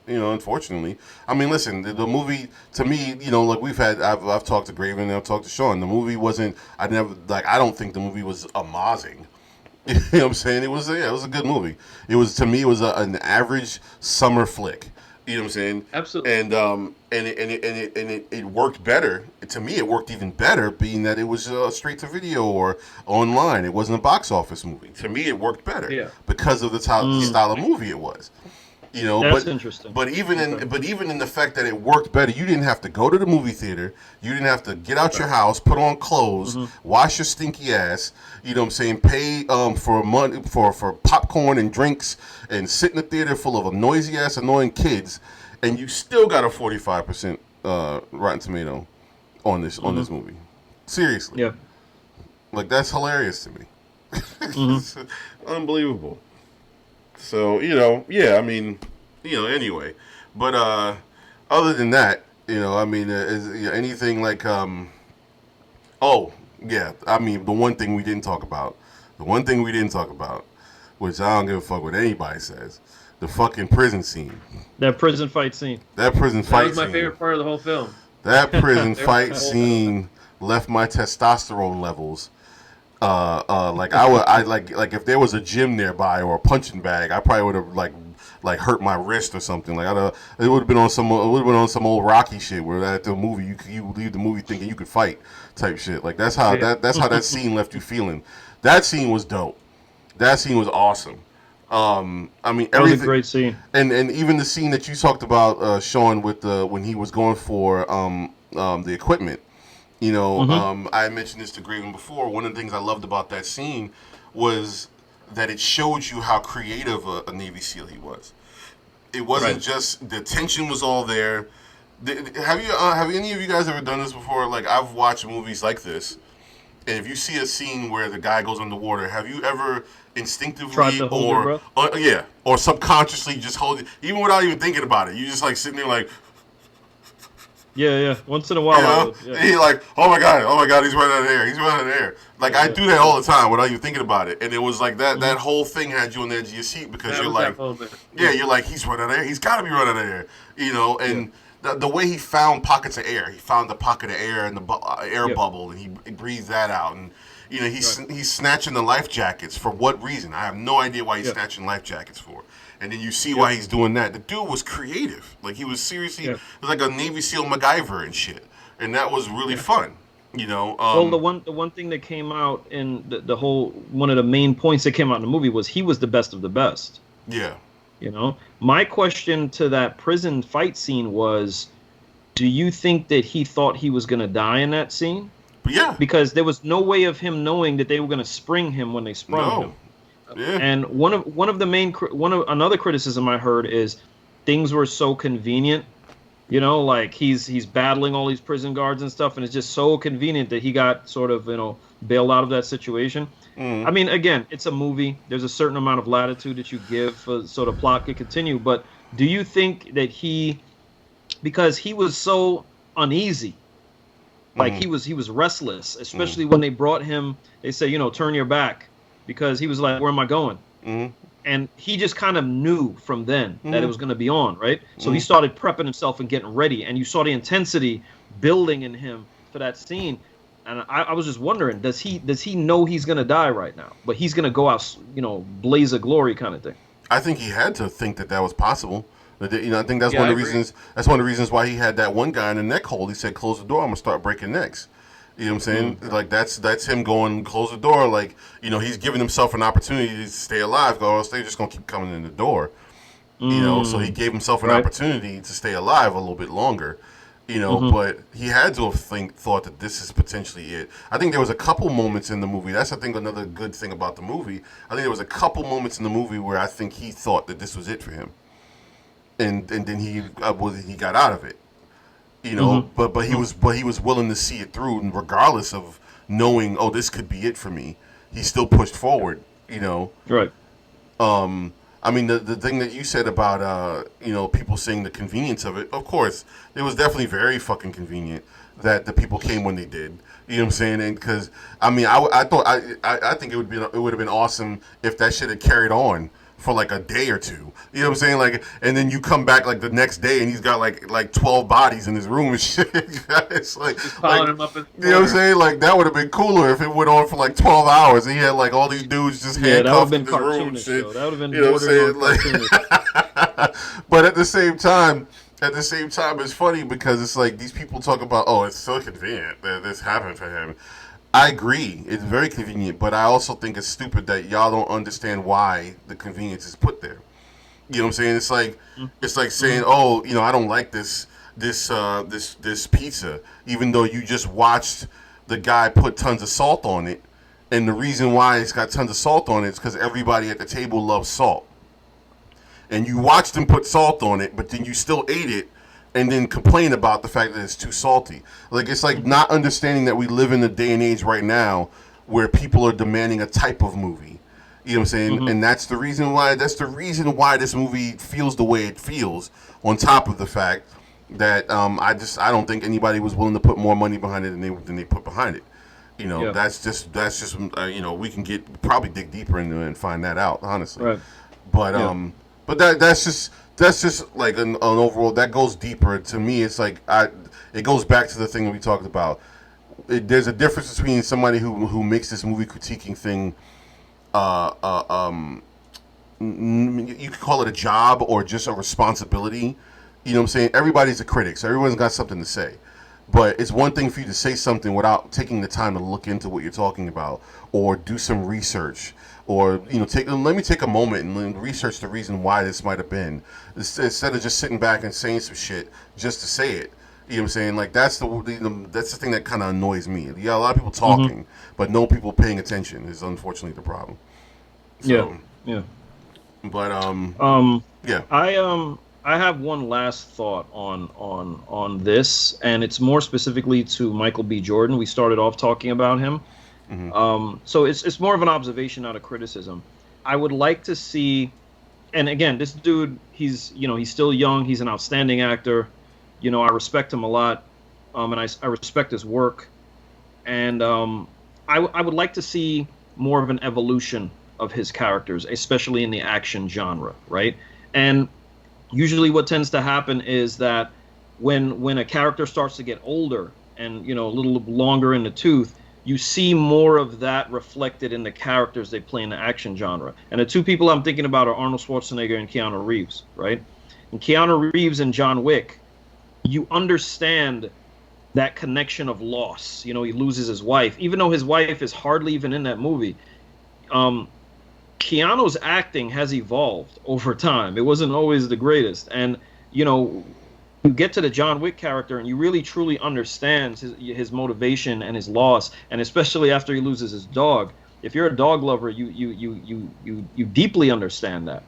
Unfortunately. I mean, listen, the movie, to me, like I've talked to Graven and I've talked to Sean. The movie wasn't, I don't think the movie was amazing. You know what I'm saying? It was a good movie. To me, it was an average summer flick. You know what I'm saying? Absolutely. And it worked better. To me, it worked even better, being that it was straight to video or online. It wasn't a box office movie. To me, it worked better because of the style of movie it was. That's interesting. But even in the fact that it worked better, you didn't have to go to the movie theater. You didn't have to get out your house, put on clothes, wash your stinky ass. You know what I'm saying? Pay for money for popcorn and drinks, and sit in the theater full of noisy ass, annoying kids, and you still got a 45% Rotten Tomato on this movie. Seriously. Yeah. Like, that's hilarious to me. It's unbelievable. So, I mean, anyway. But other than that, is anything like, I mean, the one thing we didn't talk about, which I don't give a fuck what anybody says, the fucking prison scene. That prison fight scene. That was my favorite part of the whole film. That prison fight scene left my testosterone levels. Like if there was a gym nearby or a punching bag, I probably would have like hurt my wrist or something. Like it would have been on some old Rocky shit where at the movie you leave the movie thinking you could fight type shit. Like that's how that scene left you feeling. That scene was dope. That scene was awesome. I mean, that was a great scene. And even the scene that you talked about, Sean, with when he was going for the equipment. You know, I mentioned this to Graven before. One of the things I loved about that scene was that it showed you how creative a Navy SEAL he was. It wasn't just the tension was all there. Have any of you guys ever done this before? Like I've watched movies like this, and if you see a scene where the guy goes underwater, have you ever instinctively or subconsciously just hold it, even without even thinking about it? You just like sitting there like. Yeah. Once in a while, He like, oh my god, he's running out of air. He's running out of air. Like I do that all the time without even thinking about it. And it was like that. That whole thing had you on the edge of your seat because you're like, you're like, he's running out of air. He's got to be running out of air. You know, and the way he found pockets of air, he found the pocket of air in the air bubble, and he breathes that out. And you know, he's snatching the life jackets for what reason? I have no idea why he's snatching life jackets for. And then you see why he's doing that. The dude was creative. Like he was seriously, it was like a Navy SEAL MacGyver and shit. And that was really fun. You know. Well, the one thing that came out in the whole one of the main points that came out in the movie was he was the best of the best. Yeah. You know, my question to that prison fight scene was, do you think that he thought he was going to die in that scene? Yeah. Because there was no way of him knowing that they were going to spring him when they sprung him. Yeah. And another criticism I heard is things were so convenient, you know, like he's battling all these prison guards and stuff, and it's just so convenient that he got sort of, you know, bailed out of that situation. I mean, again, it's a movie. There's a certain amount of latitude that you give so the plot could continue. But do you think that because he was so uneasy, like he was restless, especially when they brought him, they say, you know, turn your back. Because he was like, where am I going? And he just kind of knew from then that it was going to be on, right? So he started prepping himself and getting ready. And you saw the intensity building in him for that scene. And I was just wondering, does he know he's going to die right now? But he's going to go out, you know, blaze of glory kind of thing. I think he had to think that was possible. You know, I think that's one of the reasons. That's one of the reasons why he had that one guy in the neck hold. He said, close the door, I'm going to start breaking necks. You know what I'm saying? Like that's him going close the door. Like, you know, he's giving himself an opportunity to stay alive. Or else they're just gonna keep coming in the door. You know, so he gave himself an opportunity to stay alive a little bit longer. You know, but he had to have thought that this is potentially it. I think there was a couple moments in the movie. That's I think another good thing about the movie. I think there was a couple moments in the movie where I think he thought that this was it for him, and then he got out of it. You know, but he was willing to see it through, and regardless of knowing, oh, this could be it for me, he still pushed forward. You know, right? I mean, the thing that you said about you know, people saying the convenience of it. Of course, it was definitely very fucking convenient that the people came when they did. You know what I'm saying? And because I mean, I think it would have been awesome if that shit had carried on for like a day or two. You know what I'm saying? Like, and then you come back like the next day and he's got like 12 bodies in his room and shit. It's like, just piling him up in you know what I'm saying? Like, that would have been cooler if it went on for like 12 hours and he had like all these dudes just handcuffed in his room and shit. That would have been, you know what I'm saying? Like, but at the same time, it's funny because it's like these people talk about, oh, it's so convenient that this happened for him. I agree. It's very convenient, but I also think it's stupid that y'all don't understand why the convenience is put there. You know what I'm saying? It's like saying, oh, you know, I don't like this pizza, even though you just watched the guy put tons of salt on it, and the reason why it's got tons of salt on it is because everybody at the table loves salt. And you watched him put salt on it, but then you still ate it, and then complain about the fact that it's too salty. Like, it's like not understanding that we live in a day and age right now where people are demanding a type of movie. You know what I'm saying? And that's the reason why this movie feels the way it feels, on top of the fact that I don't think anybody was willing to put more money behind it than they put behind it. You know, that's just you know, we can probably dig deeper into it and find that out, honestly. Right. But that's just like an overall, that goes deeper. To me, it's like it goes back to the thing that we talked about. There's a difference between somebody who makes this movie critiquing thing you could call it a job or just a responsibility. You know what I'm saying? Everybody's a critic, so everyone's got something to say. But it's one thing for you to say something without taking the time to look into what you're talking about, or do some research, or let me take a moment and research the reason why this might have been, instead of just sitting back and saying some shit just to say it. You know what I'm saying? Like that's the thing that kind of annoys me. Yeah, a lot of people talking, but no people paying attention is unfortunately the problem. So, yeah. But yeah. I have one last thought on this, and it's more specifically to Michael B. Jordan. We started off talking about him. So it's more of an observation, not a criticism. I would like to see, and again, this dude, he's still young. He's an outstanding actor. I respect him a lot, and I respect his work. And I would like to see more of an evolution of his characters, especially in the action genre, right? And usually what tends to happen is that when a character starts to get older and a little longer in the tooth, you see more of that reflected in the characters they play in the action genre. And the two people I'm thinking about are Arnold Schwarzenegger and Keanu Reeves, right? And Keanu Reeves and John Wick, you understand that connection of loss. He loses his wife, even though his wife is hardly even in that movie. Keanu's acting has evolved over time. It wasn't always the greatest. And, you get to the John Wick character and you really truly understand his motivation and his loss, and especially after he loses his dog. If you're a dog lover, you deeply understand that.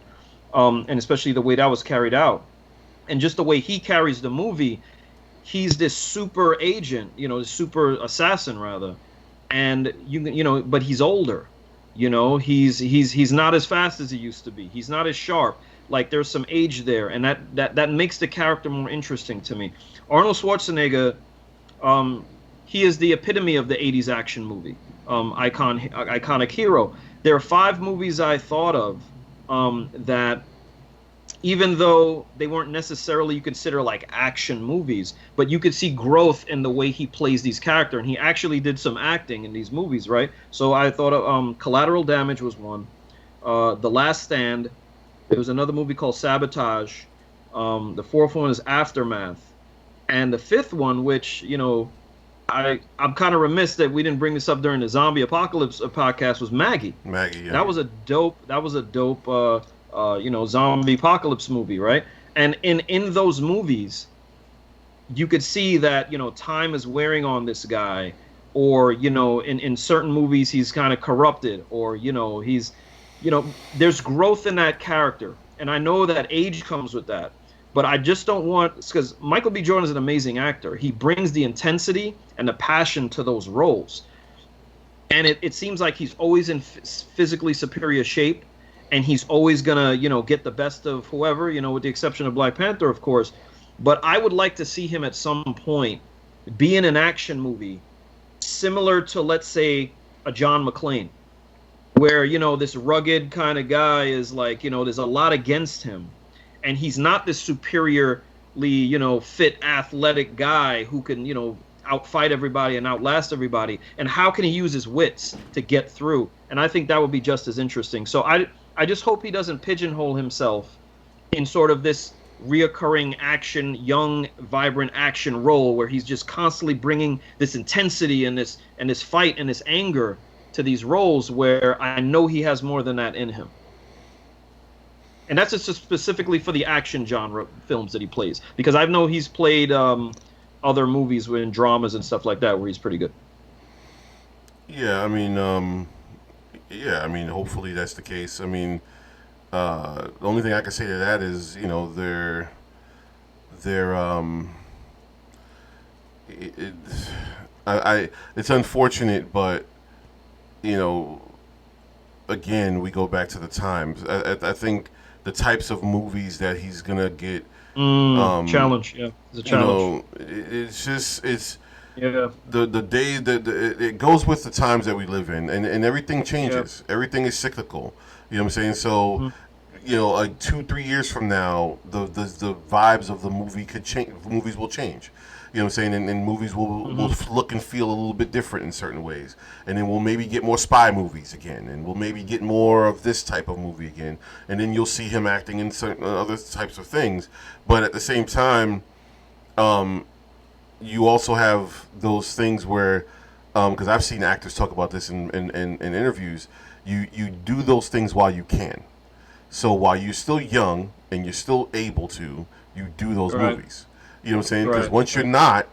And especially the way that was carried out. And just the way he carries the movie, he's this super agent, this super assassin rather. And but he's older. He's not as fast as he used to be. He's not as sharp. Like there's some age there, and that makes the character more interesting to me. Arnold Schwarzenegger, he is the epitome of the '80s action movie, iconic hero. There are 5 movies I thought of that, even though they weren't necessarily you consider like action movies, but you could see growth in the way he plays these characters, and he actually did some acting in these movies, right? So I thought Collateral Damage was one, The Last Stand. There was another movie called Sabotage. The 4th one is Aftermath, and the 5th one, which I'm kind of remiss that we didn't bring this up during the Zombie Apocalypse podcast, was Maggie. Yeah. That was a dope zombie apocalypse movie, right? And in those movies, you could see that time is wearing on this guy, or in certain movies he's kind of corrupted, or he's there's growth in that character. And I know that age comes with that, but I just don't want, because Michael B. Jordan is an amazing actor. He brings the intensity and the passion to those roles, and it seems like he's always in physically superior shape. And he's always gonna, get the best of whoever, with the exception of Black Panther, of course. But I would like to see him at some point be in an action movie similar to, let's say, a John McClane, where this rugged kind of guy is like, there's a lot against him, and he's not this superiorly, fit, athletic guy who can, outfight everybody and outlast everybody. And how can he use his wits to get through? And I think that would be just as interesting. So I just hope he doesn't pigeonhole himself in sort of this reoccurring action, young, vibrant action role where he's just constantly bringing this intensity and this fight and this anger to these roles, where I know he has more than that in him. And that's just specifically for the action genre films that he plays, because I know he's played other movies in dramas and stuff like that where he's pretty good. Yeah, I mean, hopefully that's the case. I mean, the only thing I can say to that is, it's unfortunate, but again, we go back to the times. I think the types of movies that he's gonna get challenge, yeah, it's a challenge. It's the day that it goes with the times that we live in, and everything changes. Everything is cyclical. You know what I'm saying? So like 2-3 years from now, the vibes of the movie could change. Movies will change. You know what I'm saying? And movies will look and feel a little bit different in certain ways. And then we'll maybe get more spy movies again. And we'll maybe get more of this type of movie again. And then you'll see him acting in certain other types of things. But at the same time, you also have those things where, because I've seen actors talk about this in interviews, you do those things while you can. So while you're still young and you're still able to, you do those movies. You know what I'm saying? Because once you're not,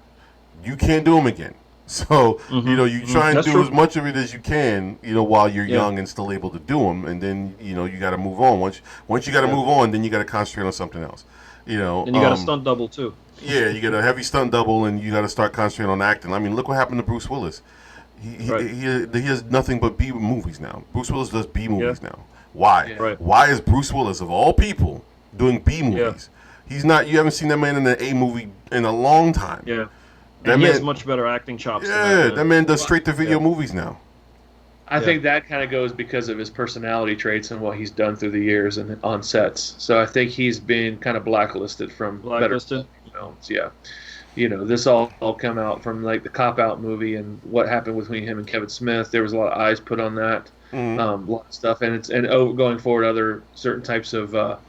you can't do them again. So, you try and That's do true. as much of it as you can, while you're young and still able to do them. And then, you got to move on. Once you got to move on, then you got to concentrate on something else. And you got a stunt double, too. Yeah, you get a heavy stunt double, and you got to start concentrating on acting. I mean, look what happened to Bruce Willis. He has nothing but B movies now. Bruce Willis does B movies now. Why? Yeah. Right. Why is Bruce Willis, of all people, doing B movies? He's not. You haven't seen that man in an A movie in a long time. Yeah. That And he man has much better acting chops. Yeah, than that man does straight to video movies now. I think that kind of goes because of his personality traits and what he's done through the years and on sets. So I think he's been kind of blacklisted from better films. Yeah. This all come out from like the Cop Out movie and what happened between him and Kevin Smith. There was a lot of eyes put on that, a lot of stuff, and going forward, other certain types of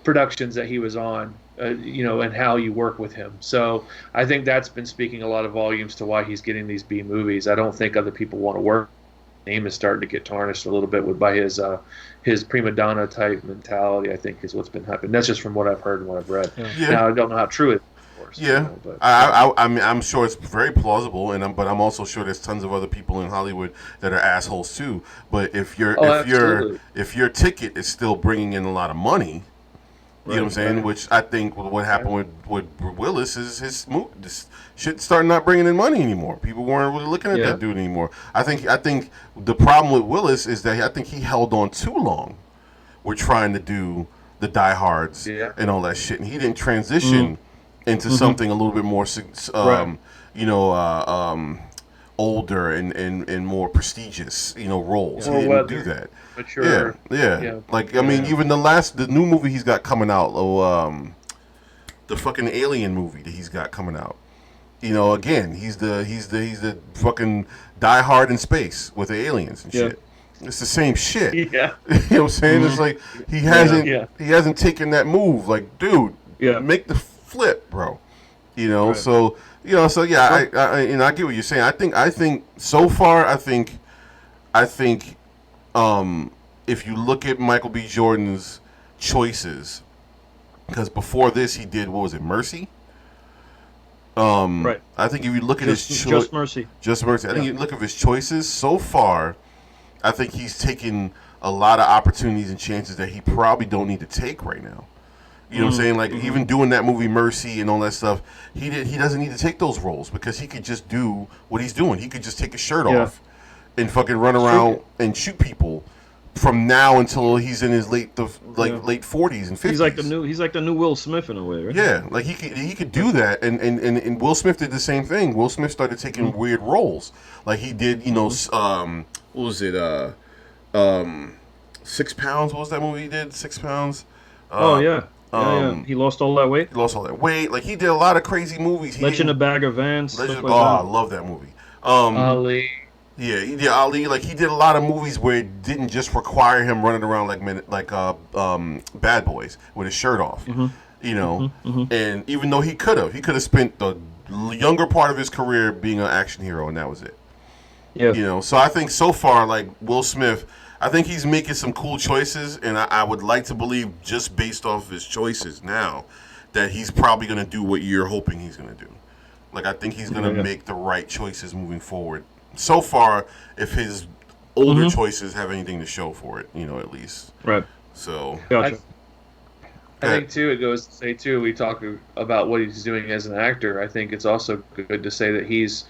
productions that he was on, and how you work with him. So I think that's been speaking a lot of volumes to why he's getting these B movies. I don't think other people want to work. His name is starting to get tarnished a little bit by his prima donna type mentality. I think is what's been happening. That's just from what I've heard and what I've read. Yeah. Now I don't know how true it is. Yeah, I mean, I'm sure it's very plausible, but I'm also sure there's tons of other people in Hollywood that are assholes too. But if your ticket is still bringing in a lot of money, you know what I'm saying? Which I think what happened with Willis is his shit started not bringing in money anymore. People weren't really looking at that dude anymore. I think the problem with Willis is that I think he held on too long. We're trying to do the diehards and all that shit, and he didn't transition into something a little bit more, older and more prestigious, roles. He didn't do that. Mature. Yeah. Like I mean, even the new movie he's got coming out, the fucking Alien movie that he's got coming out. Again, he's the fucking diehard in space with the aliens and shit. It's the same shit. Yeah. You know what I'm saying? It's like he hasn't taken that move. Like, dude, make the flip, bro. So I get what you're saying. I think so far, I think if you look at Michael B. Jordan's choices, because before this he did, what was it, Mercy? I think if you look at his Just Mercy. I think you look at his choices so far, I think he's taken a lot of opportunities and chances that he probably don't need to take right now. You know what I'm saying? Like, even doing that movie Mercy and all that stuff, he doesn't need to take those roles because he could just do what he's doing. He could just take his shirt off and fucking run around and shoot people from now until he's in his late 40s and 50s. He's like the new Will Smith in a way, right? Yeah, like he could do that, and Will Smith did the same thing. Will Smith started taking weird roles, like he did, what was it? 6 Pounds. What was that movie he did? 6 Pounds. He lost all that weight. Like he did a lot of crazy movies. Legend of Bagger Vance. I love that movie. Ali. Yeah, he did Ali. Like he did a lot of movies where it didn't just require him running around like Bad Boys with his shirt off. And even though he could have spent the younger part of his career being an action hero, and that was it. Yeah. So I think so far, like Will Smith, I think he's making some cool choices, and I would like to believe, just based off of his choices now, that he's probably going to do what you're hoping he's going to do. Like, I think he's going to make the right choices moving forward. So far, if his older choices have anything to show for it, at least. Right. So. Gotcha. I think, too, it goes to say, too, we talk about what he's doing as an actor. I think it's also good to say that he is,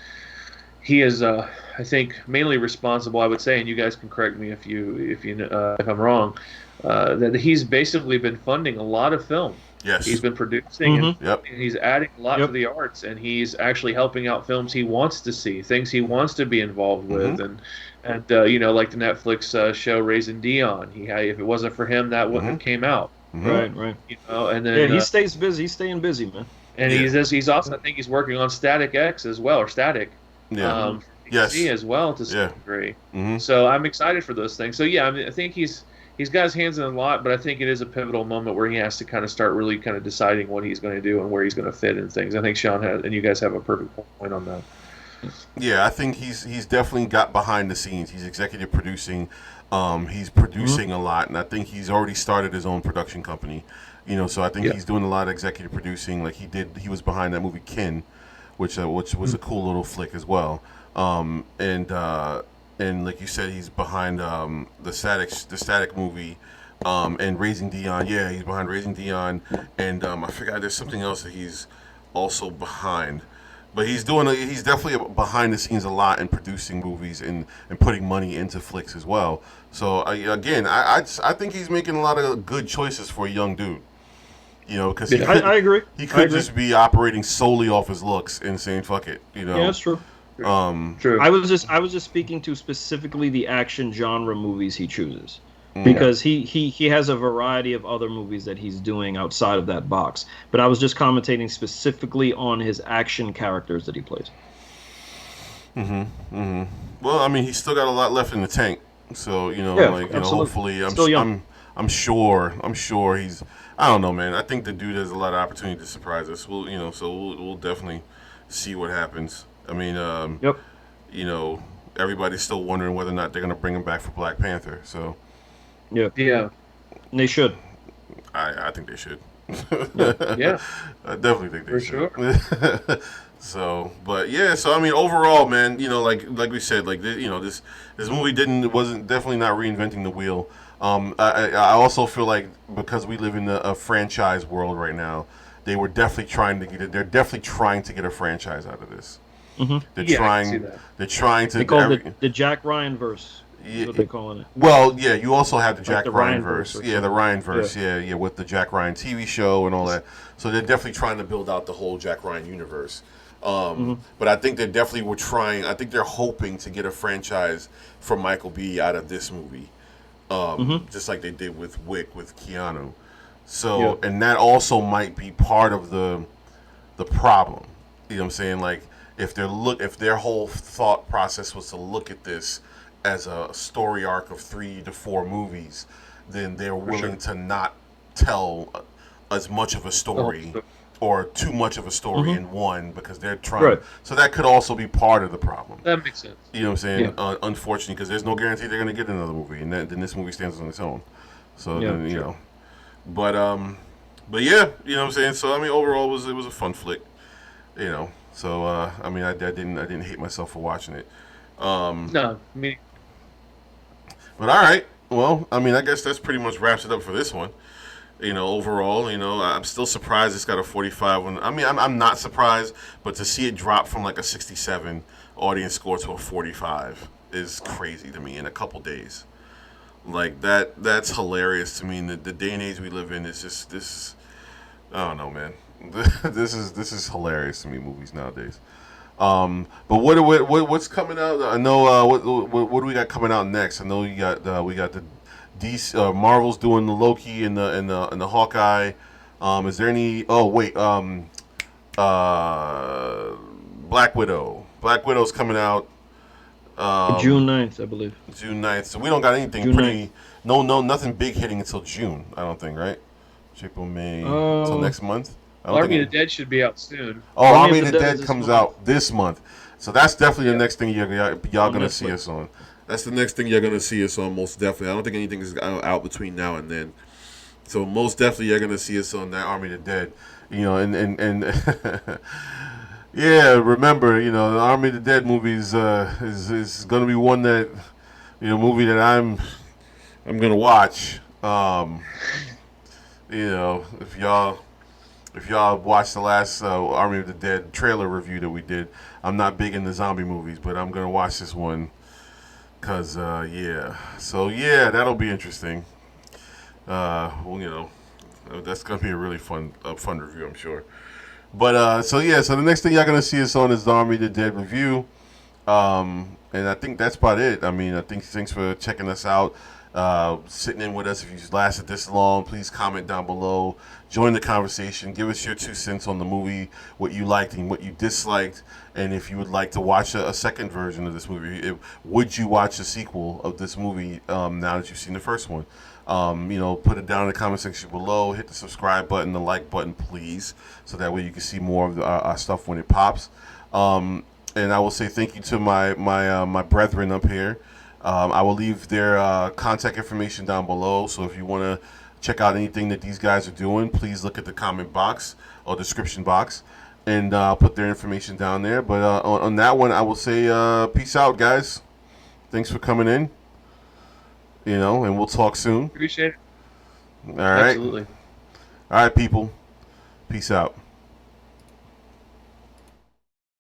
I think, mainly responsible, I would say, and you guys can correct me if I'm wrong, that he's basically been funding a lot of film Yes. He's been producing and Yep. he's adding a lot to Yep. the arts, and he's actually helping out films he wants to see, things he wants to be involved with, and like the Netflix show Raising Dion. If it wasn't for him, that wouldn't have came out. Right, right. And Yeah, then he stays busy. He's staying busy, man. and Yeah. he's also, I think he's working on Static X as well, or Static. Yeah. For Yes. DC as well to some degree. So I'm excited for those things. So yeah, I mean, I think he's got his hands in a lot, but I think it is a pivotal moment where he has to kind of start really kind of deciding what he's going to do and where he's going to fit in things. I think Sean has, and you guys have a perfect point on that. Yeah, I think he's definitely got behind the scenes. He's executive producing. He's producing a lot, and I think he's already started his own production company. So I think he's doing a lot of executive producing. Like he was behind that movie Kin, which was a cool little flick as well. And like you said, he's behind the Static movie, and Raising Dion. Yeah, he's behind Raising Dion, and I forgot there's something else that he's also behind. But he's definitely behind the scenes a lot in producing movies and putting money into flicks as well. So I think he's making a lot of good choices for a young dude. Because I agree. He could just be operating solely off his looks and saying "fuck it." Yeah, that's true. True. I was just speaking to specifically the action genre movies he chooses, because he has a variety of other movies that he's doing outside of that box. But I was just commentating specifically on his action characters that he plays. Well, I mean, he's still got a lot left in the tank. So hopefully, I'm sure he's. I don't know, man. I think the dude has a lot of opportunity to surprise us. We'll definitely see what happens. I mean, everybody's still wondering whether or not they're going to bring him back for Black Panther. So, yeah, and they should. I think they should. Yeah, I definitely think they should. For sure. So, but yeah, so I mean, overall, man, like we said, this movie wasn't definitely not reinventing the wheel. I also feel like because we live in a franchise world right now, they're definitely trying to get a franchise out of this. They're trying to. They call it the Jack Ryan verse. That's what they're calling it. Well, yeah, you also have the Jack the Ryan Ryan verse. verse Yeah, the Ryan verse. Yeah, with the Jack Ryan TV show and all that. So they're definitely trying to build out the whole Jack Ryan universe. But I think they definitely were trying. I think they're hoping to get a franchise for Michael B. out of this movie, just like they did with Wick with Keanu. So, and that also might be part of the problem. You know what I'm saying? Like if their whole thought process was to look at this as a story arc of 3 to 4 movies, then they're willing to not tell as much of a story or too much of a story in one, because they're trying. Right. So that could also be part of the problem. That makes sense. You know what I'm saying? Unfortunately, because there's no guarantee they're going to get another movie, and then this movie stands on its own. So then, but yeah, you know what I'm saying. So I mean, overall, it was a fun flick. So I mean, I didn't hate myself for watching it. No, me. But all right, well, I mean, I guess that's pretty much wraps it up for this one. Overall, I'm still surprised it's got a 45. I mean, I'm not surprised, but to see it drop from like a 67 audience score to a 45 is crazy to me in a couple days. Like that's hilarious to me. In the day and age we live in, it's just this. I don't know, man. This is hilarious to me. Movies nowadays. But what's coming out? I know what do we got coming out next? I know we got the DC, Marvel's doing the Loki and the Hawkeye. Is there any? Oh wait, Black Widow. Black Widow's coming out. June 9th, I believe. June 9th. So we don't got anything nothing big hitting until June. I don't think, right? April, May, until next month. Army of the Dead should be out soon. Oh, Army of the Dead comes out this month. So that's definitely the next thing y'all gonna see us on. That's the next thing you're gonna see us on, most definitely. I don't think anything is out between now and then. So most definitely you're gonna see us on that Army of the Dead. And yeah, remember, the Army of the Dead movie is gonna be one that movie that I'm gonna watch. If y'all watched the last Army of the Dead trailer review that we did, I'm not big into zombie movies, but I'm gonna watch this one. Cause that'll be interesting. That's gonna be a really fun review, I'm sure. But so the next thing y'all gonna see us on is the Army of the Dead review. And I think that's about it. I mean, I think thanks for checking us out, sitting in with us. If you lasted this long, please comment down below, join the conversation, give us your 2 cents on the movie, what you liked and what you disliked, and if you would like to watch a second version of this movie, would you watch a sequel of this movie now that you've seen the first one? Put it down in the comment section below. Hit the subscribe button, the like button, please, so that way you can see more of our stuff when it pops. And I will say thank you to my brethren up here. I will leave their contact information down below. So if you want to check out anything that these guys are doing, please look at the comment box or description box, and I'll put their information down there. But on that one, I will say peace out, guys. Thanks for coming in. And we'll talk soon. Appreciate it. All right. Absolutely. All right, people. Peace out.